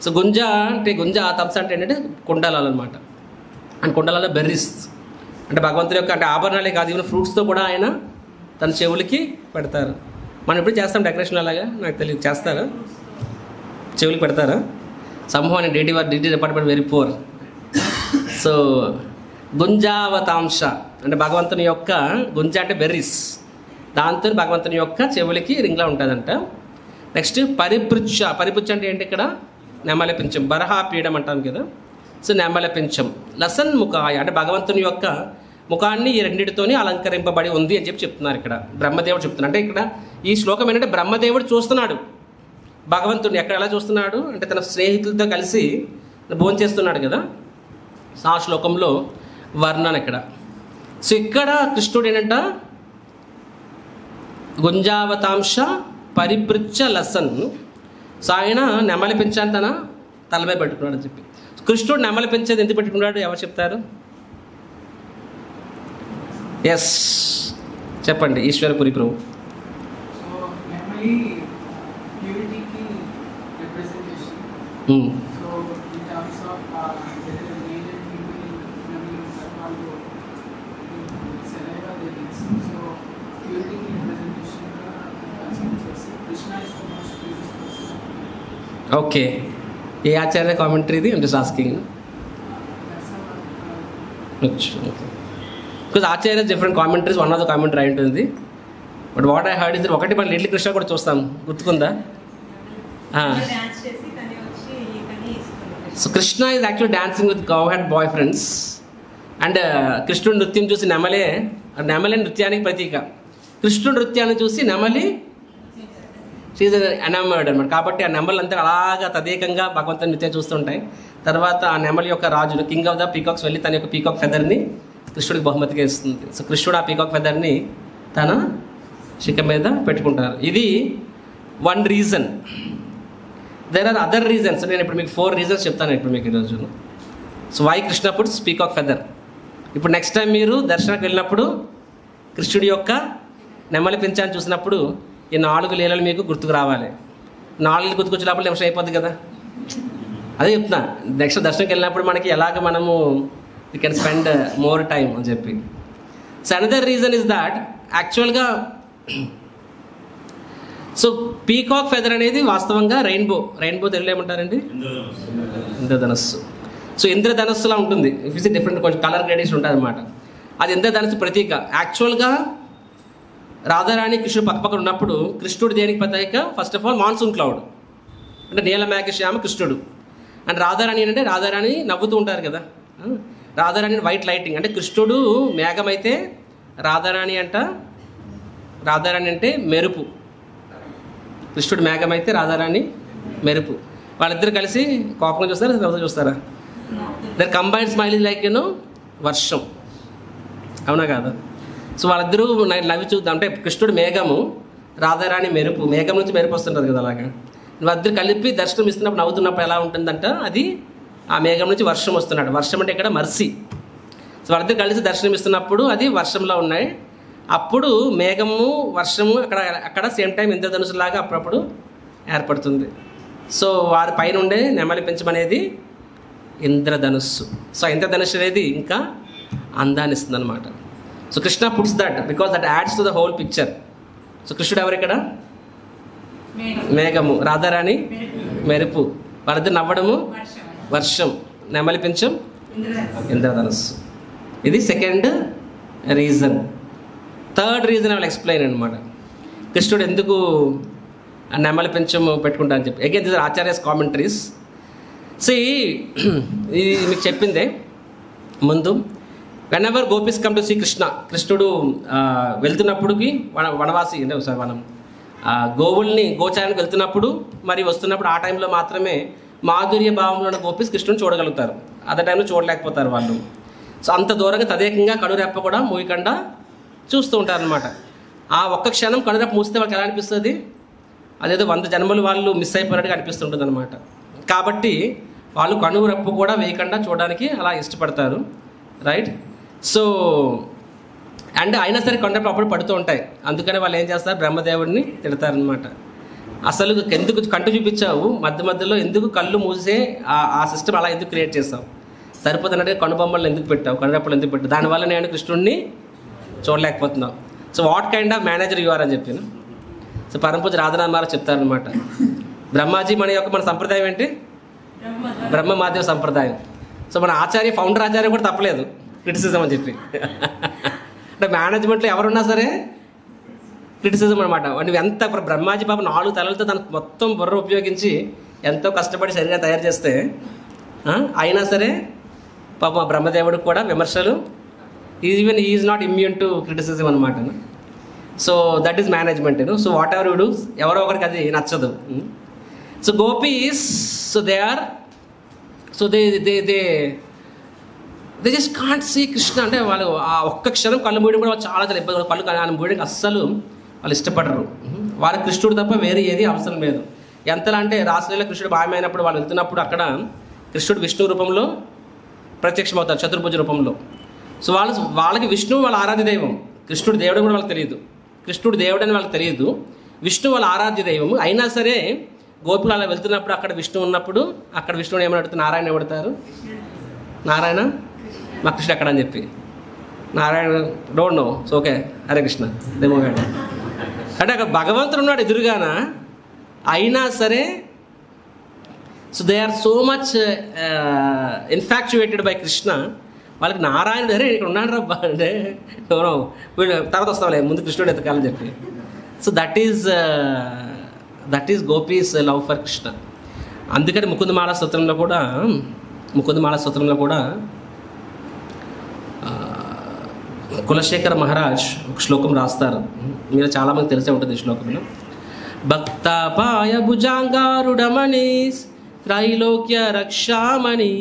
Speaker 1: సో గుంజ అంటే తంస అంటే ఏంటంటే కుండలాలు అనమాట. అండ్ కుండలాల్లో బెర్రీస్ అంటే భగవంతుని యొక్క, అంటే ఆభరణాలే కాదు, ఈవెన్ ఫ్రూట్స్తో కూడా ఆయన తన చెవులకి పెడతారు. మనం ఎప్పుడు చేస్తాం డెకరేషన్ అలాగా, నాకు తెలియదు, చేస్తారా, చెవులకి పెడతారా? సమూహం DT department very poor. So గుంజావతాంశ అంటే భగవంతుని యొక్క, గుంజ అంటే బెర్రీస్, దాంతో భగవంతుని యొక్క చెవులకి రింగ్లా ఉంటుందంట. నెక్స్ట్ పరిపృచ్ఛ, పరిపృచ్ఛ అంటే ఏంటి ఇక్కడ, నెమలి పింఛం, బరహాపీఠం అంటాం కదా. సో నెమలి పింఛం, లసన్ ముఖాయ అంటే భగవంతుని యొక్క ముఖాన్ని ఈ రెండింటితోనే అలంకరింపబడి ఉంది అని చెప్పి చెప్తున్నారు ఇక్కడ. బ్రహ్మదేవుడు చెప్తున్నాడు. అంటే ఇక్కడ ఈ శ్లోకం ఏంటంటే బ్రహ్మదేవుడు చూస్తున్నాడు భగవంతుడిని. ఎక్కడ ఎలా చూస్తున్నాడు అంటే తన స్నేహితులతో కలిసి భోంచేస్తున్నాడు కదా, ఆ శ్లోకంలో వర్ణన ఇక్కడ. సో ఇక్కడ కృష్ణుడు ఏంటంట, గుంజావతాంశ పరిపృచ్ఛ లసన్. సో ఆయన నెమలి పెంచాను తన తలపై పెట్టుకున్నాడు అని చెప్పి. కృష్ణుడు నెమలి పెంచేది ఎందుకు పెట్టుకున్నాడు, ఎవరు చెప్తారు? ఎస్ చెప్పండి, ఈశ్వరపురి ప్రభు. ఓకే, ఏ ఆచార్య కామెంటరీ ఇది? అంటే asking because Acharya different commentaries, one of the commentary అయి ఉంటుంది. But what I heard is ఒకటి మన లిటిల్ కృష్ణ కూడా చూస్తాం, గుర్తుకుందా? So Krishna is actually dancing with cow head bye friends. And కృష్ణుడు నృత్యం చూసి నెమలే నృత్యానికి ప్రతీక. కృష్ణుడు నృత్యాన్ని చూసి నెమలి షీజ్ ఎనామర్డ్ అనమాట. కాబట్టి ఆ నెమలు అంతా అలాగా తదేకంగా భగవంతుని నృత్యం చూస్తుంటాయి. తర్వాత ఆ నెమలి యొక్క రాజును, కింగ్ ఆఫ్ ద పీకాక్స్ వెళ్ళి తన యొక్క పీకాక్ ఫెదర్ని కృష్ణుడికి బహుమతిగా ఇస్తుంది. సో కృష్ణుడు ఆ పీకాక్ ఫెదర్ని తన శిఖ మీద పెట్టుకుంటారు. ఇది one reason. There are other reasons. నేను ఇప్పుడు మీకు 4 రీజన్స్ చెప్తాను ఇప్పుడు మీకు ఈరోజు. So why Krishna puts peacock feather. ఇప్పుడు నెక్స్ట్ టైం మీరు దర్శనానికి వెళ్ళినప్పుడు కృష్ణుడి యొక్క నెమలి పింఛాన్ని చూసినప్పుడు ఈ 4 లీలలు మీకు గుర్తుకు రావాలి. 4 గుర్తుకొచ్చినప్పుడు నిమిషం అయిపోద్ది కదా. అదే చెప్తున్నా, నెక్స్ట్ దర్శనంకి వెళ్ళినప్పుడు మనకి ఎలాగ మనము we can spend more time అని చెప్పి. So another reason is that యాక్చువల్గా సో పీకాక్ ఫెదర్ అనేది వాస్తవంగా రెయిన్బో తెలుగులో ఏమంటారండి? ఇంద్రధనస్సు. సో ఇంద్రధనస్సులా ఉంటుంది. ఇఫ్ ఇస్ డిఫరెంట్ కొంచెం కలర్ గ్రేడేషన్ ఉంటుంది అనమాట. అది ఇంద్రధనస్సు ప్రతీక. యాక్చువల్గా రాధారాణి కృష్ణుడు పక్కపక్కన ఉన్నప్పుడు కృష్ణుడు దేనికి ప్రతీక? First of all monsoon cloud అంటే నీలమేఘశ్యామ కృష్ణుడు. అండ్ రాధారాణి అంటే రాధారాణి నవ్వుతూ ఉంటారు కదా, రాధారాణి వైట్ లైటింగ్ అంటే కృష్ణుడు మేఘం అయితే రాధారాణి అంటే మెరుపు. కృష్ణుడు మేఘం అయితే రాధారాణి మెరుపు. వాళ్ళిద్దరు కలిసి కోపంగా చూస్తారా, నవ్వుతూ చూస్తారా? Their combined smile is like varsham, అవునా కాదా? సో వాళ్ళిద్దరూ నవ్వి చూద్దాం అంటే కృష్ణుడు మేఘము, రాధారాణి మెరుపు, మేఘం నుంచి మెరుపు వస్తుంటుంది కదా, అలాగా వాళ్ళిద్దరు కలిపి దర్శనం ఇస్తున్నప్పుడు నవ్వుతున్నప్పుడు ఎలా ఉంటుందంట, అది ఆ మేఘం నుంచి వర్షం వస్తున్నాడు. వర్షం అంటే ఇక్కడ మర్సి. సో వాళ్ళిద్దరు కలిసి దర్శనం ఇస్తున్నప్పుడు అది వర్షంలో ఉన్నాయి. అప్పుడు మేఘము వర్షము అక్కడ సేమ్ టైం ఇంద్రధనుసులాగా అప్పుడప్పుడు ఏర్పడుతుంది. సో వారి పైన ఉండే నెమలి పెంచమనేది ఇంద్రధనుస్సు. సో ఇంద్రధనుస్సు అనేది ఇంకా అందాన్ని ఇస్తుంది అనమాట. So Krishna puts that because that ads to the whole picture. So కృష్ణుడు ఎవరు ఇక్కడ? మేఘము, రాధారాణి మెరుపు, వాళ్ళిద్దరు నవ్వడము వర్షం, నెమలి పించం ఇంద్రధనుస్సు. ఇది second reason. Third reason I will explain అనమాట. కృష్ణుడు ఎందుకు నెమలి పించం పెట్టుకుంటా అని చెప్పి. Again this are acharyas commentaries. So ఇది మీకు చెప్పిందే ముందు. Whenever gopis come to see Krishna, కృష్ణుడు వెళ్తున్నప్పుడుకి వనవాసి అంటే సారీ మనం గోవుల్ని గోచారానికి వెళ్తున్నప్పుడు మరి వస్తున్నప్పుడు ఆ టైంలో మాత్రమే మాధుర్య భావంలో ఉన్న గోపీస్ కృష్ణుని చూడగలుగుతారు. అదే టైంలో చూడలేకపోతారు వాళ్ళు. సో అంత దూరంగా తదేకంగా కనురెప్ప కూడా మూయకుండా చూస్తూ ఉంటారనమాట. ఆ ఒక్క క్షణం కనురెప్ప మూస్తే వాళ్ళకి ఎలా అనిపిస్తుంది? అదేదో 100 జన్మలు వాళ్ళు మిస్ అయిపోయినట్టుగా అనిపిస్తుంటుంది అనమాట. కాబట్టి వాళ్ళు కనురెప్ప కూడా వేయకుండా చూడడానికి అలా ఇష్టపడతారు, రైట్? సో అండ్ అయినా సరే కనురెప్ప అప్పుడు పడుతూ ఉంటాయి. అందుకని వాళ్ళు ఏం చేస్తారు, బ్రహ్మదేవుడిని తిడతారనమాట. అసలు ఎందుకు కంటు చూపించావు, మధ్య మధ్యలో ఎందుకు కళ్ళు మూసే ఆ సిస్టమ్ అలా ఎందుకు క్రియేట్ చేస్తావు, సరిపోతున్నట్టుగా కనుబొమ్మలు ఎందుకు పెట్టావు, కనురెప్పలు ఎందుకు పెట్టావు, దానివల్ల నేను కృష్ణుడిని చూడలేకపోతున్నావు. So what kind of manager you are అని చెప్పాను. సో పరమపూజ రాధానాథ్ మహారాజ్ చెప్తారనమాట, బ్రహ్మాజీ మన సంప్రదాయం ఏంటి? బ్రహ్మ మాధ్యమ సంప్రదాయం. సో మన ఆచార్య ఫౌండర్ ఆచార్య కూడా తప్పలేదు క్రిటిసిజం అని చెప్పి. అంటే మేనేజ్మెంట్లో ఎవరున్నా సరే క్రిటిసిజం అనమాట. నువ్వు ఎంత బ్రహ్మాజీ పాప 4 తలలతో తన మొత్తం బుర్ర ఉపయోగించి ఎంతో కష్టపడి శరీరం తయారు చేస్తే అయినా సరే పాప బ్రహ్మదేవుడికి కూడా విమర్శలు, even is not immune to criticism అనమాట. So that is management. So whatever you do, ఎవరో ఒకరికి అది నచ్చదు. So gopis, so they are, so they just can't see Krishna. అంటే వాళ్ళు ఆ ఒక్క క్షణం కళ్ళు మూయడం కూడా చాలా చాలా ఇబ్బంది. కళ్ళు మూయడానికి అస్సలు వాళ్ళు ఇష్టపడరు. వాళ్ళ కృష్ణుడు తప్ప వేరే ఏది అవసరం లేదు. ఎంతలా అంటే రాసలీల కృష్ణుడు భాయమైనప్పుడు వాళ్ళు వెళ్తున్నప్పుడు అక్కడ కృష్ణుడు విష్ణు రూపంలో ప్రత్యక్షమవుతారు, చతుర్భుజ రూపంలో. సో వాళ్ళకి విష్ణువు వాళ్ళ ఆరాధ్య దైవం, కృష్ణుడు దేవుడు కూడా వాళ్ళకి తెలియదు. కృష్ణుడు దేవుడు అని వాళ్ళకి తెలియదు, విష్ణు వాళ్ళ ఆరాధ్య దైవము. అయినా సరే గోపులు అలా వెళ్తున్నప్పుడు అక్కడ విష్ణు ఉన్నప్పుడు అక్కడ విష్ణువుని ఏమని అడుగుతారు, నారాయణ ఏమడుతారు, నారాయణ మా కృష్ణ ఎక్కడ అని చెప్పి, Narayana don't know. So okay Hare Krishna దేమోగాడు అంటే అక్కడ భగవంతుడు ఉన్నాడు ఎదురుగాన. అయినా సరే so they are so much infatuated by Krishna. వాళ్ళకి నారాయణుడు అరే ఇక్కడ ఉన్నాడు రా అంటే వీళ్ళు తర్వాత వస్తాంలే, ముందు కృష్ణుడు ఎతకాలని చెప్పి. So that is gopis love for Krishna. అందుకని ముకుందమాల స్తోత్రంలో కూడా కులశేఖర మహారాజ్ ఒక శ్లోకం రాస్తారు. మీరు చాలామంది తెలిసే ఉంటుంది ఈ శ్లోకంలో. భక్తాపాయ భుజాంగారుడమణి త్రైలోక్య రక్షామణి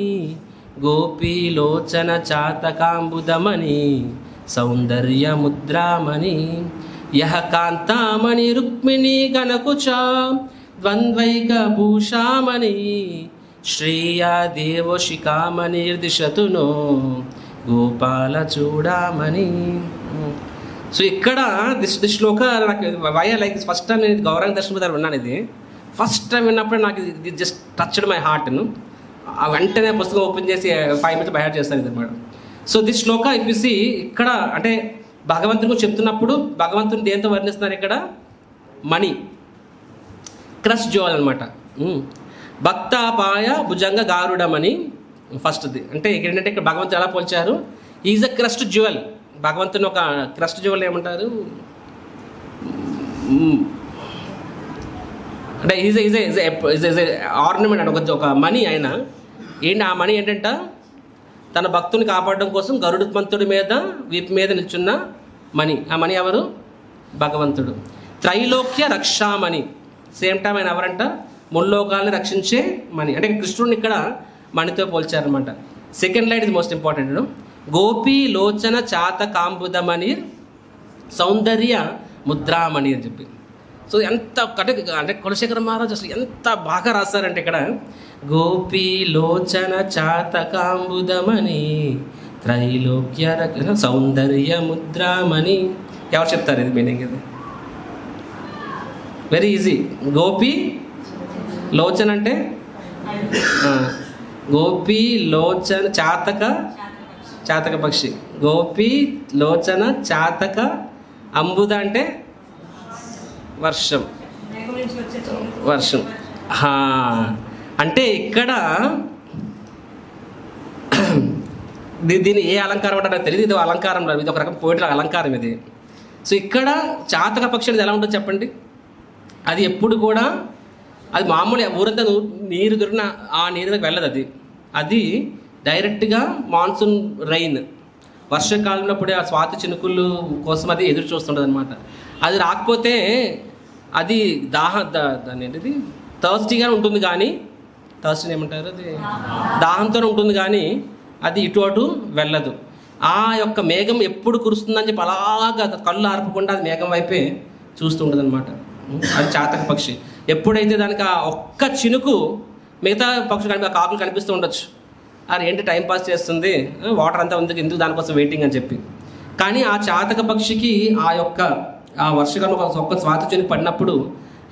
Speaker 1: గోపీలోచన చాతకాంబుదమణి సౌందర్య ముద్రామణి యహ కాంతామణి రుక్మిణి గణకుచ ద్వంద్వైక భూషామణి శ్రేయా దేవశిఖామణిర్దిశతునో గోపాల చూడామణి. సో ఇక్కడ దిస్ శ్లోక నాకు వై లైక్ ఫస్ట్ టైం నేను గౌరంగ దర్శనం దగ్గర విన్నాను. ఇది ఫస్ట్ టైం విన్నప్పుడు నాకు ఇది జస్ట్ టచ్డ్ మై హార్ట్ను. వెంటనే పుస్తకం ఓపెన్ చేసి 5 minutes బయట చేస్తాను ఇది అనమాట. So this shloka if you see ఇక్కడ అంటే భగవంతుడు చెప్తున్నప్పుడు భగవంతుని దేంతో వర్ణిస్తున్నారు ఇక్కడ, మణి క్రష్ జ్యువెల్ అనమాట. భక్తాపాయ భుజంగ గారుడమని ఫస్ట్ది. అంటే ఏంటంటే ఇక్కడ భగవంతుడు ఎలా పోల్చారు, ఈజ్ అ క్రస్ట్ జ్యువెల్. భగవంతుని ఒక క్రస్ట్ జ్యువెల్ ఏమంటారు అంటే ఈజ్ ఆర్నమెంట్ అంటే ఒక మనీ. ఆయన ఏంటి ఆ మనీ ఏంటంట, తన భక్తుని కాపాడడం కోసం గరుడుమంతుడి మీద వీపు మీద నిల్చున్న మణి. ఆ మణి ఎవరు, భగవంతుడు. త్రైలోక్య రక్షామణి, సేమ్ టైం ఆయన ఎవరంట, ముల్లోకాలని రక్షించే మణి. అంటే కృష్ణుడిని ఇక్కడ మణితో పోల్చారనమాట. సెకండ్ లైన్ ఇది మోస్ట్ ఇంపార్టెంట్. గోపీ లోచన చాత కాంబుదమణి సౌందర్య ముద్రామణి అని చెప్పి. సో ఎంత అంటే కులశేఖర మహారాజు అసలు ఎంత బాగా రాశారంటే ఇక్కడ గోపీ లోచన చాత కాంబుదమణి త్రైలోక్య సౌందర్య ముద్రామణి. ఎవరు చెప్తారు ఇది మీనింగ్? ఇది వెరీ ఈజీ. గోపీ లోచన అంటే గోపీ లోచన చాతక పక్షి. గోపీ లోచన చాతక అంబుద అంటే వర్షం. అంటే ఇక్కడ దీన్ని ఏ అలంకారం అంటే నాకు తెలియదు. ఇది అలంకారం, ఇది ఒక రకం పోయిన అలంకారం ఇది. సో ఇక్కడ చాతక పక్షి అనేది ఎలా ఉంటుందో చెప్పండి. అది ఎప్పుడు కూడా అది మామూలు ఊరంతా నీరు దొరికిన ఆ నీరుకి వెళ్ళదు. అది డైరెక్ట్గా మాన్సూన్ రైన్ వర్షాకాలంలో అప్పుడే ఆ స్వాతి చినుకులు కోసం అది ఎదురు చూస్తుంటుంది అనమాట. అది రాకపోతే అది దాని ఏంటిది థర్స్టీగానే ఉంటుంది, కానీ థర్స్టీ ఏమంటారు, అది దాహంతోనే ఉంటుంది, కానీ అది ఇటు అటు వెళ్ళదు. ఆ యొక్క మేఘం ఎప్పుడు కురుస్తుందని చెప్పి అలాగా కళ్ళు ఆర్పకుండా అది మేఘం వైపే చూస్తూ ఉంటుంది అనమాట. అది చాతక పక్షి. ఎప్పుడైతే దానికి ఆ ఒక్క చినుకు మిగతా పక్షులు ఆ కాకులు కనిపిస్తూ ఉండొచ్చు, అది ఏంటి టైం పాస్ చేస్తుంది, వాటర్ అంతా ఉంది, ఎందుకు దానికోసం వెయిటింగ్ అని చెప్పి. కానీ ఆ చాతక పక్షికి ఆ వర్షకాలం ఒక్క స్వాత చినుకు పడినప్పుడు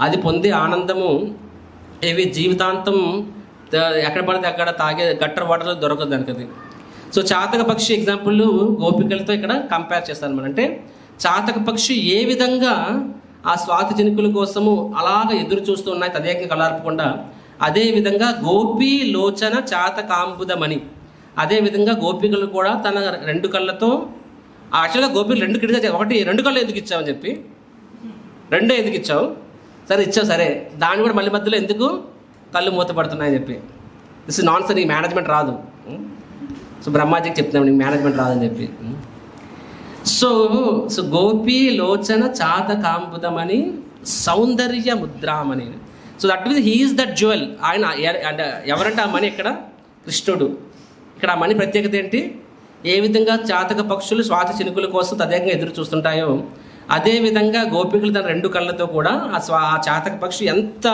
Speaker 1: అది పొందే ఆనందము ఏవి జీవితాంతం ఎక్కడ పడితే అక్కడ తాగే గట్టర్ వాటర్ దొరకదు దానికి అది. సో చాతక పక్షి ఎగ్జాంపుల్ గోపికలతో ఇక్కడ కంపేర్ చేస్తాను అనమాట. అంటే చాతక పక్షి ఏ విధంగా ఆ స్వాతి చినుకుల కోసము అలాగ ఎదురు చూస్తూ ఉన్నాయి తదేకంగా కలార్పకుండా, అదేవిధంగా గోపీ లోచన చాతకాంబుదమణి, అదేవిధంగా గోపికలు కూడా తన రెండు కళ్ళతో యాక్చువల్గా గోపికలు రెండు క్రిటిగా ఒకటి రెండు కళ్ళు ఎందుకు ఇచ్చావని చెప్పి, రెండో ఎందుకు ఇచ్చావు, సరే ఇచ్చావు సరే, దాన్ని కూడా మళ్ళీ మధ్యలో ఎందుకు కళ్ళు మూతపడుతున్నాయని చెప్పి. దిస్ ఇస్ నాన్ సర్, నీకు మేనేజ్మెంట్ రాదు. సో బ్రహ్మాజీకి చెప్తున్నాం నీకు మేనేజ్మెంట్ రాదని చెప్పి. సో గోపీ లోచన చాతకాంబుదమని సౌందర్య ముద్రామణి. So that means he is that jewel. ఆయన అంటే ఎవరంటే ఆ మణి ఇక్కడ కృష్ణుడు. ఇక్కడ ఆ మణి ప్రత్యేకత ఏంటి, ఏ విధంగా చాతక పక్షులు స్వాతి చినుకుల కోసం తదేకంగా ఎదురు చూస్తుంటాయో అదేవిధంగా గోపికలు తన రెండు కళ్ళతో కూడా ఆ చాతక పక్షి ఎంత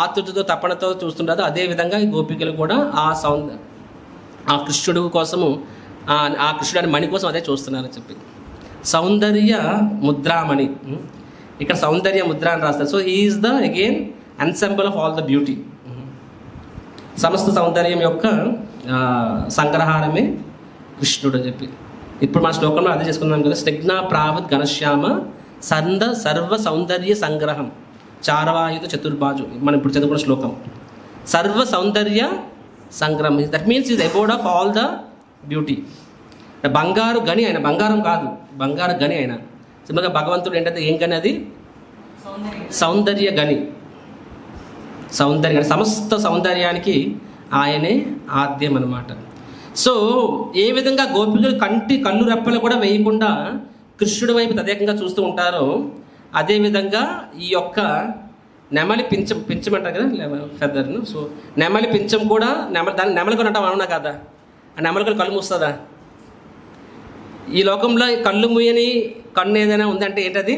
Speaker 1: ఆతుడితో తపనతో చూస్తుంటారో అదేవిధంగా ఈ గోపికలు కూడా ఆ కృష్ణుడు కోసము ఆ కృష్ణుడు మణి కోసం అదే చూస్తున్నారని చెప్పి. సౌందర్య ముద్రామణి, ఇక్కడ సౌందర్య ముద్ర అని రాస్తారు. So he is the again ensemble of all the beauty. సమస్త సౌందర్యం యొక్క సంగ్రహారమే కృష్ణుడు అని చెప్పి. ఇప్పుడు మన శ్లోకంలో అదే చేసుకున్నాం కదా. స్నిగ్న ప్రావత్ ఘనశ్యామ సర్వ సౌందర్య సంగ్రహం చారవాయుధ చతుర్బాజు, మనం ఇప్పుడు చదువుకున్న శ్లోకం. సర్వ సౌందర్య సంగ్రహం, that means is about of all the beauty. బంగారు గని ఆయన, బంగారం కాదు, బంగారు గని ఆయన. సింపుల్గా భగవంతుడు ఏంటంటే ఏం గని, అది సౌందర్య గని. సౌందర్య సమస్త సౌందర్యానికి ఆయనే ఆద్యం అన్నమాట. సో ఏ విధంగా గోపికలు కళ్ళు రెప్పలు కూడా వేయకుండా కృష్ణుడి వైపు తదేకంగా చూస్తూ ఉంటారో అదేవిధంగా ఈ యొక్క నెమలి పించమంటారు కదా ఫెదర్ను. సో నెమలి పించం కూడా దాన్ని నెమలికొని అంటాం అవునా కదా. ఆ నెమలికొని కళ్ళు మూస్తుందా? ఈ లోకంలో కళ్ళు మూయని కన్ను ఏదైనా ఉందంటే ఏంటది?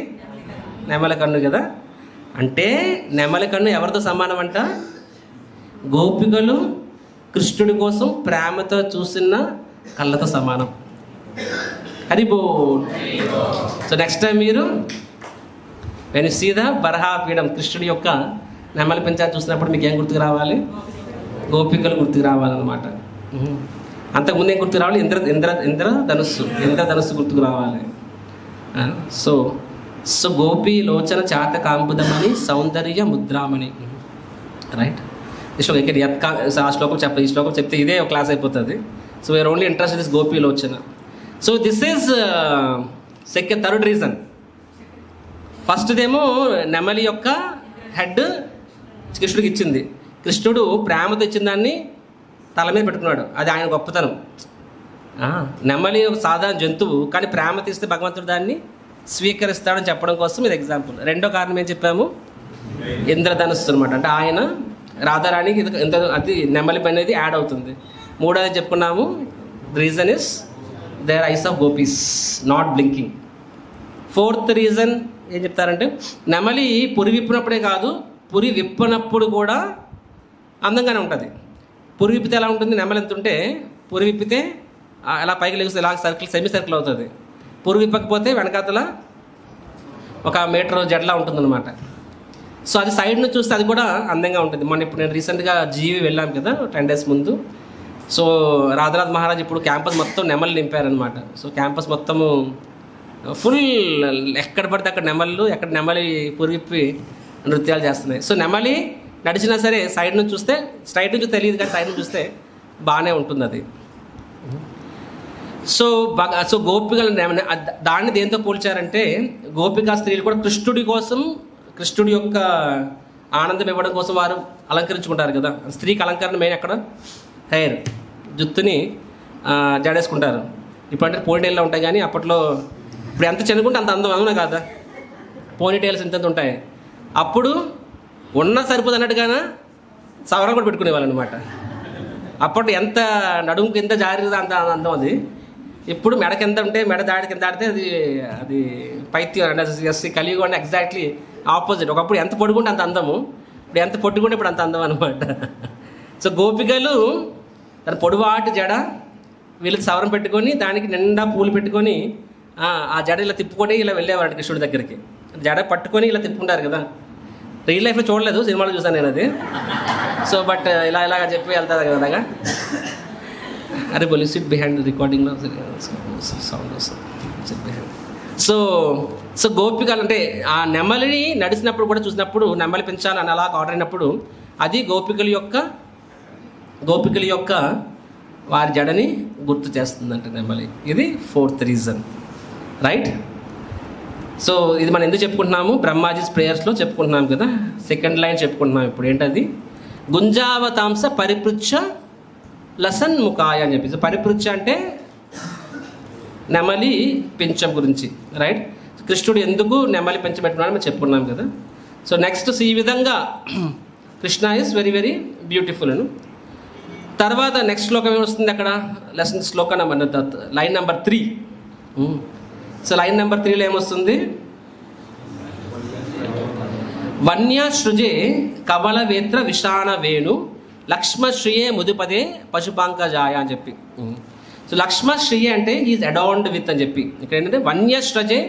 Speaker 1: నెమలి కన్ను కదా. అంటే నెమలి కన్ను ఎవరితో సమానం అంట? గోపికలు కృష్ణుడి కోసం ప్రేమతో చూసిన కళ్ళతో సమానం. హరి బోల్. సో నెక్స్ట్ టైం మీరు వెన్ యు సీ ద బరహా పీఠం, కృష్ణుడి యొక్క నెమలి పింఛాన్ని చూసినప్పుడు మీకు ఏం గుర్తుకు రావాలి? గోపికలు గుర్తుకు రావాలన్నమాట. అంతకుముందు ఏం గుర్తుకు రావాలి? ఇంద్రధనుస్సు గుర్తుకు రావాలి. సో గోపీ లోచన చాతకాంబుదమని సౌందర్య ముద్రామణి. రైట్. ఈ శ్లోకం ఈ శ్లోకం చెప్తే ఇదే ఒక క్లాస్ అయిపోతుంది. So we're only interest this గోపీ లోచన. So this is third reason. ఫస్ట్దేమో నెమలి యొక్క హెడ్ కృష్ణుడికి ఇచ్చింది. కృష్ణుడు ప్రేమతో ఇచ్చిన దాన్ని తల మీద పెట్టుకున్నాడు, అది ఆయన గొప్పతనం. నెమలి ఒక సాధారణ జంతువు, కానీ ప్రేమ తీస్తే భగవంతుడు దాన్ని స్వీకరిస్తాడని చెప్పడం కోసం ఇది ఎగ్జాంపుల్. రెండో కారణం ఏం చెప్పాము? ఇంద్రధనుస్సు అనమాట. అంటే ఆయన రాధారాణికి ఎంత అది నెమలి అనేది యాడ్ అవుతుంది. మూడోది చెప్పుకున్నాము, reason is there eyes of gopis not blinking. Fourth reason ఏం చెప్తారంటే నెమలి పురి విప్పినప్పుడే కాదు, పురి విప్పనప్పుడు కూడా అందంగానే ఉంటుంది. పురి విప్పితే ఎలా ఉంటుంది, నెమలి ఎంత ఉంటే పురి విప్పితే ఎలా పైకి లేస్తుంది, ఇలా సర్కిల్ సెమీ సర్కిల్ అవుతుంది. పురి విప్పకపోతే వెనకాతల ఒక మీటర్ జడ్లా ఉంటుందన్నమాట. సో అది సైడ్ నుంచి చూస్తే అది కూడా అందంగా ఉంటుంది. ఇప్పుడు నేను రీసెంట్గా జీవి వెళ్ళాం కదా 10 days ముందు. సో రాధనాథ్ మహారాజ్ ఇప్పుడు క్యాంపస్ మొత్తం నెమలు నింపారనమాట. సో క్యాంపస్ మొత్తము ఫుల్ ఎక్కడ పడితే అక్కడ నెమళ్ళు, ఎక్కడ నెమలి పురివిప్పి నృత్యాలు చేస్తున్నాయి. సో నెమలి నడిచినా సరే సైడ్ నుంచి చూస్తే, స్ట్రైట్ నుంచి తెలియదు కానీ సైడ్ నుంచి చూస్తే బాగానే ఉంటుంది అది. సో గోపికలు దాన్ని దేంతో పోల్చారంటే గోపికా స్త్రీలు కూడా కృష్ణుడి కోసం, కృష్ణుడి యొక్క ఆనందం ఇవ్వడం కోసం వారు అలంకరించుకుంటారు కదా. స్త్రీకి అలంకరణ మెయిన్ ఎక్కడ హెయిర్, జుత్తుని జడేసుకుంటారు. ఇప్పుడంటే పోనీటైల్లో ఉంటాయి కానీ అప్పట్లో ఇప్పుడు ఎంత చెనుకుంటే అంత అందం అవునా కాదా, పోనీటైల్స్ ఇంత ఉంటాయి. అప్పుడు ఉన్న సరిపోదు అన్నట్టుగానే సవరాలు కూడా పెట్టుకునేవాళ్ళు అనమాట. అప్పట్లో ఎంత నడుముకి ఎంత జారిదా అంత అందం అది. ఇప్పుడు మెడకి ఎంత ఉంటే మెడ దాడికి ఎంత ఆడితే అది పైత్యం ఎస్సీ కలియుగం ఎగ్జాక్ట్లీ ఆపోజిట్. ఒకప్పుడు ఎంత పొడుగుంటే అంత అందము, ఇప్పుడు ఎంత పొట్టుకుంటే ఇప్పుడు అంత అందం అనమాట. సో గోపికలు తన పొడువాటి జడ వీళ్ళకి సవరం పెట్టుకొని దానికి నిండా పూలు పెట్టుకొని ఆ జడ ఇలా తిప్పుకొని ఇలా వెళ్ళేవాడు కృష్ణుడి దగ్గరికి. జడ పట్టుకొని ఇలా తిప్పుకుంటారు కదా. రియల్ లైఫ్లో చూడలేదు, సినిమాలో చూసాను నేను అది. సో బట్ ఇలాగా చెప్పి వెళ్తారు కదా అలాగా. అరే బోలి సిట్ బిహైండ్ రికార్డింగ్లో సౌండ్ వస్తుంది, సిట్ బిహైండ్. సో గోపికలు అంటే ఆ నెమలిని నడిచినప్పుడు కూడా చూసినప్పుడు నెమలి పెంచాలని అలా ఆర్డర్ అయినప్పుడు అది గోపికల యొక్క వారి జడని గుర్తు చేస్తుందంట నెమలి. ఇది 4th రీజన్, రైట్. సో ఇది మనం ఎందుకు చెప్పుకుంటున్నాము, బ్రహ్మాజీస్ ప్రేయర్స్లో చెప్పుకుంటున్నాం కదా. 2nd లైన్ చెప్పుకుంటున్నాం ఇప్పుడు. ఏంటది, గుంజావతాంస పరిపృచ్ఛ లసన్ ముఖాయ అని చెప్పి. సో పరిపృచ్ఛ అంటే నెమలి పెంచం గురించి, రైట్. కృష్ణుడు ఎందుకు నెమలి పెంచబెట్టున్నాడని మనం చెప్పుకున్నాం కదా. సో నెక్స్ట్ ఈ విధంగా Krishna is very very beautiful అని. తర్వాత నెక్స్ట్ శ్లోకం ఏమొస్తుంది అక్కడ, లెసన్ శ్లోక line number 3. So line number 3లో ఏమొస్తుంది, వన్యసృజే కవలవేత్ర విషాణ వేణు లక్ష్మశ్రియే ముదుపదే పశుపాంకజాయ అని చెప్పి. సో లక్ష్మశ్రియ అంటే ఈజ్ అడార్న్డ్ విత్ అని చెప్పి. ఇక్కడ ఏంటంటే వన్యసృజే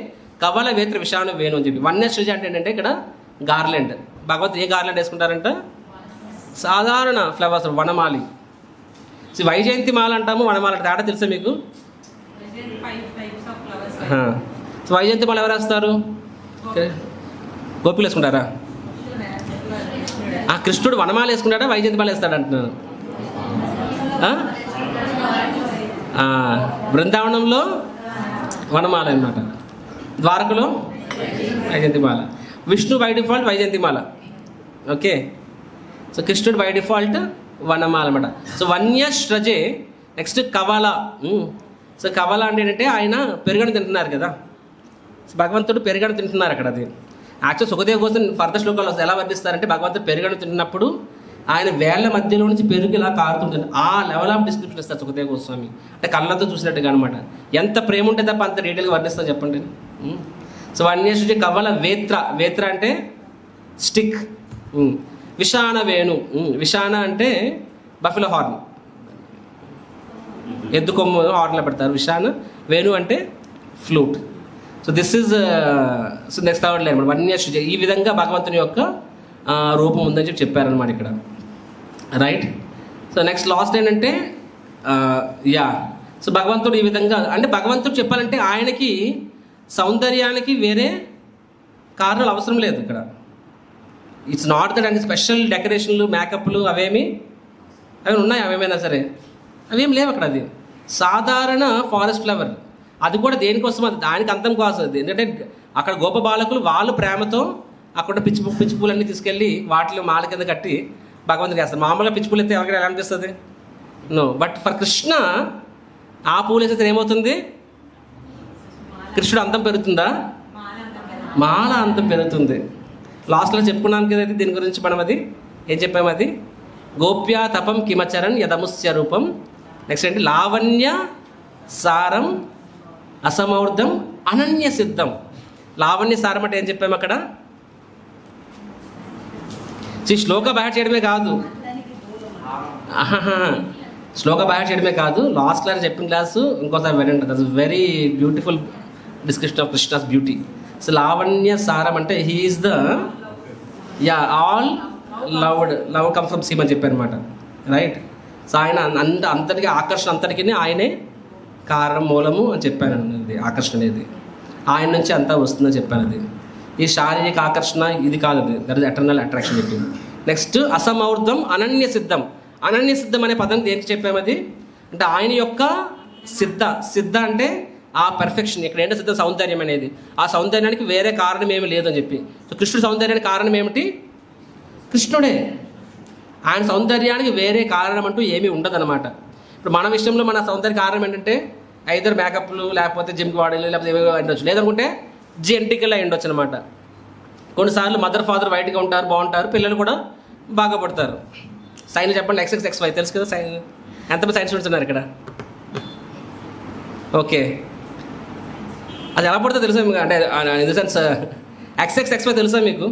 Speaker 1: కవలవేత్ర విషాణ వేణు అని చెప్పి. వన్యసృజ అంటే ఏంటంటే ఇక్కడ గార్లెండ్. భగవంతుడు ఏ గార్లెండ్ వేసుకుంటారంట, సాధారణ ఫ్లవర్స్ వనమాలి. సో వైజయంతి మాల అంటాము, వనమాల అంటే తేడా తెలుసా మీకు. సో వైజయంతి మాల ఎవరు వేస్తారు, గోపికలు వేసుకుంటారా. కృష్ణుడు వనమాల వేసుకుంటాడా వైజయంతి మాల వేస్తాడు అంటున్నాను. బృందావనంలో వనమాల అన్నమాట, ద్వారకలో వైజయంతిమాల. విష్ణు బై డిఫాల్ట్ వైజయంతిమాల, ఓకే. సో కృష్ణుడు బై డిఫాల్ట్ వనమాల అనమాట. సో వన్యశ్రజే. నెక్స్ట్ కవల. సో కవల అంటే ఏంటంటే ఆయన పెరుగను తింటున్నారు కదా. సో భగవంతుడు పెరుగను తింటున్నారు అక్కడ. అది యాక్చువల్ సుఖదేవ్ కోసం ఫర్దర్ శ్లోకాలు ఎలా వర్ణిస్తారంటే భగవంతుడు పెరుగను తింటున్నప్పుడు ఆయన వేళ్ల మధ్యలో నుంచి పెరుగు ఇలా కారుతుంటుంది. ఆ లెవెల్ ఆఫ్ డిస్క్రిప్షన్ ఇస్తారు సుఖదేవ్ గోస్వామి. అంటే కళ్ళతో చూసినట్టుగా అనమాట. ఎంత ప్రేమ ఉంటే తప్ప అంత డీటెయిల్గా వర్ణిస్తారు చెప్పండి. సో వన్యశ్రజే కవల వేత్ర. వేత్ర అంటే స్టిక్. విషాణ వేణు. విషాణ అంటే బఫెలో హార్న్, ఎద్దు కొమ్ము హార్న్లో పెడతారు. విషాణ వేణు అంటే flute. So this is so next third line వన్యశ్రజ. ఈ విధంగా భగవంతుని యొక్క రూపం ఉందని చెప్పి చెప్పారనమాట ఇక్కడ, రైట్. సో నెక్స్ట్ లాస్ట్ ఏంటంటే సో భగవంతుడు ఈ విధంగా అంటే భగవంతుడు చెప్పాలంటే ఆయనకి సౌందర్యానికి వేరే కారణాలు అవసరం లేదు ఇక్కడ. ఇట్స్ నాట్ దట్ అంటే స్పెషల్ డెకరేషన్లు మేకప్లు అవి ఉన్నాయి, అవేమైనా సరే అవేం లేవు అక్కడ. అది సాధారణ ఫారెస్ట్ ఫ్లవర్. అది కూడా దేనికోసం, అది దానికి అంతం కోసం. ఎందుకంటే అక్కడ గోప బాలకులు వాళ్ళు ప్రేమతో అక్కడ పిచ్చి పూలన్నీ తీసుకెళ్ళి వాటిలో మాల కింద కట్టి భగవంతుడికి వేస్తారు. మామూలుగా పిచ్చి పూలు అయితే ఎవరికి ఎలా అనిపిస్తుంది, నో. బట్ ఫర్ కృష్ణ ఆ పూలు వేస్తే ఏమవుతుంది, కృష్ణుడు అంతం పెరుగుతుందా, మాల అంతం పెరుగుతుంది. లాస్ట్లో చెప్పుకున్నాను కదండి దీని గురించి మనం. అది ఏం చెప్పాము అది? గోప్యా తపం కిమచరన్ యదముస్య రూపం. నెక్స్ట్ ఏంటి? లావణ్య సారం అసమౌర్ధం అనన్య సిద్ధం. లావణ్య సారం అంటే ఏం చెప్పాము అక్కడ? శ్లోక బ్యాట్ చేయడమే కాదు, శ్లోక బ్యాట్ చేయడమే కాదు, లాస్ట్ క్లాస్ చెప్పిన క్లాసు ఇంకోసారి వినండి. That's very beautiful description of Krishna's beauty. So లావణ్య సారం అంటే he is the all love come from seem అని చెప్పారు అనమాట, రైట్? సో ఆయన అంతటికి ఆకర్షణ అంతటికి ఆయనే కారణం మూలము అని చెప్పాను. అది ఆకర్షణ అనేది ఆయన నుంచి అంతా వస్తుందని చెప్పాను. అది ఈ శారీరక ఆకర్షణ ఇది కాదు, అది దట్ ఇస్ ఎటర్నల్ అట్రాక్షన్ చెప్పింది. నెక్స్ట్ అసమౌర్ధం అనన్య సిద్ధం. అనన్య సిద్ధం అనే పదం దేనికి చెప్పాము? అది అంటే ఆయన యొక్క సిద్ధ అంటే ఆ పర్ఫెక్షన్. ఇక్కడ ఏంటో సిద్ధ సౌందర్యం అనేది, ఆ సౌందర్యానికి వేరే కారణం ఏమీ లేదని చెప్పి. సో కృష్ణుడి సౌందర్యానికి కారణం ఏమిటి? కృష్ణుడే. ఆయన సౌందర్యానికి వేరే కారణం అంటూ ఏమీ ఉండదన్నమాట. ఇప్పుడు మన విషయంలో మన సౌందర్య కారణం ఏంటంటే ఐదర్ మేకప్లు, లేకపోతే జిమ్కి వాడేలు, లేకపోతే ఏమో ఉండొచ్చు, లేదనుకుంటే జెనెటికల్ అయి ఉండొచ్చు అనమాట. కొన్నిసార్లు మదర్ ఫాదర్ వైట్గా ఉంటారు, బాగుంటారు, పిల్లలు కూడా బాగా పడతారు. సైన్ చెప్పండి, XXXY తెలుసు కదా సైన్. ఎంతమంది సైన్స్ స్టూడెంట్స్ ఉన్నారు ఇక్కడ? ఓకే, అది ఎలా పడుతుందో తెలుసా మీకు? అంటే ఇన్ ద సెన్స్ XXXY తెలుసా మీకు?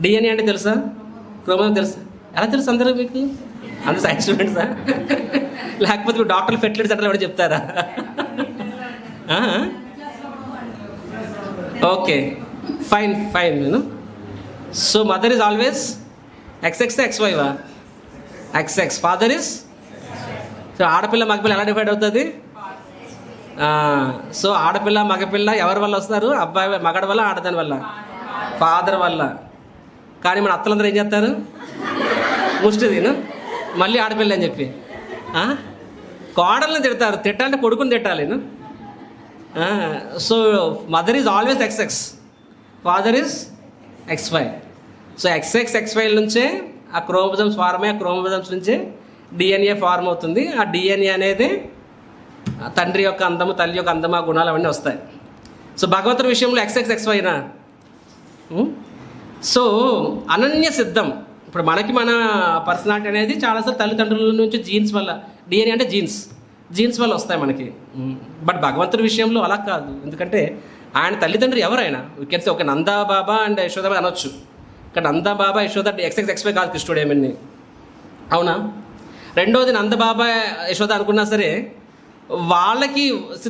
Speaker 1: DNA అంటే తెలుసా? క్రోమోజోమ్ తెలుసా? ఎలా తెలుసు అందరూ మీకు? అందరూ సైన్స్ స్టూడెంట్సా? లేకపోతే మీరు డాక్టర్లు ఫెర్టిలిటీ సెంటర్ ఎవరు చెప్తారా? Okay, fine fine. So mother is always XXXY వా? XX. ఫాదర్ ఈజ్, సో ఆడపిల్ల మగపిల్ల ఎలా డివైడ్ అవుతుంది? సో ఆడపిల్ల మగపిల్ల ఎవరి వల్ల వస్తారు? అబ్బాయి మగడి వల్ల, ఆడదాని వల్ల, ఫాదర్ వల్ల. కానీ మన అత్తలందరూ ఏం చేస్తారు? ముష్టిదిను మళ్ళీ ఆడపిల్ల అని చెప్పి కోడల్ని తిడతారు. తిట్టాలంటే కొడుకుని తిట్టాలి. So mother is always XX, father is XY. So XXXY నుంచే ఆ క్రోమోజోమ్స్ ఫార్మ్ అయ్యి, ఆ క్రోమోజోమ్స్ నుంచే DNA ఫార్మ్ అవుతుంది. ఆ DNA అనేది తండ్రి యొక్క అందము, తల్లి యొక్క అందము, ఆ గుణాలు అవన్నీ వస్తాయి. సో భగవంతుడి విషయంలో XXXYనా? సో అనన్య సిద్ధం. ఇప్పుడు మనకి మన పర్సనాలిటీ అనేది చాలాసార్లు తల్లిదండ్రుల నుంచి జీన్స్ వల్ల, DNA అంటే జీన్స్ వల్ల వస్తాయి మనకి. బట్ భగవంతుడి విషయంలో అలా కాదు. ఎందుకంటే ఆయన తల్లిదండ్రులు ఎవరైనా కెన్ సే ఒక నందా బాబా అండ్ యశోద అనొచ్చు. ఇక్కడ నందా బాబా యశోద XXXY కాదు కృష్ణుడు ఏమని, అవునా? రెండోది నంద బాబా యశోద అనుకున్నా సరే వాళ్ళకి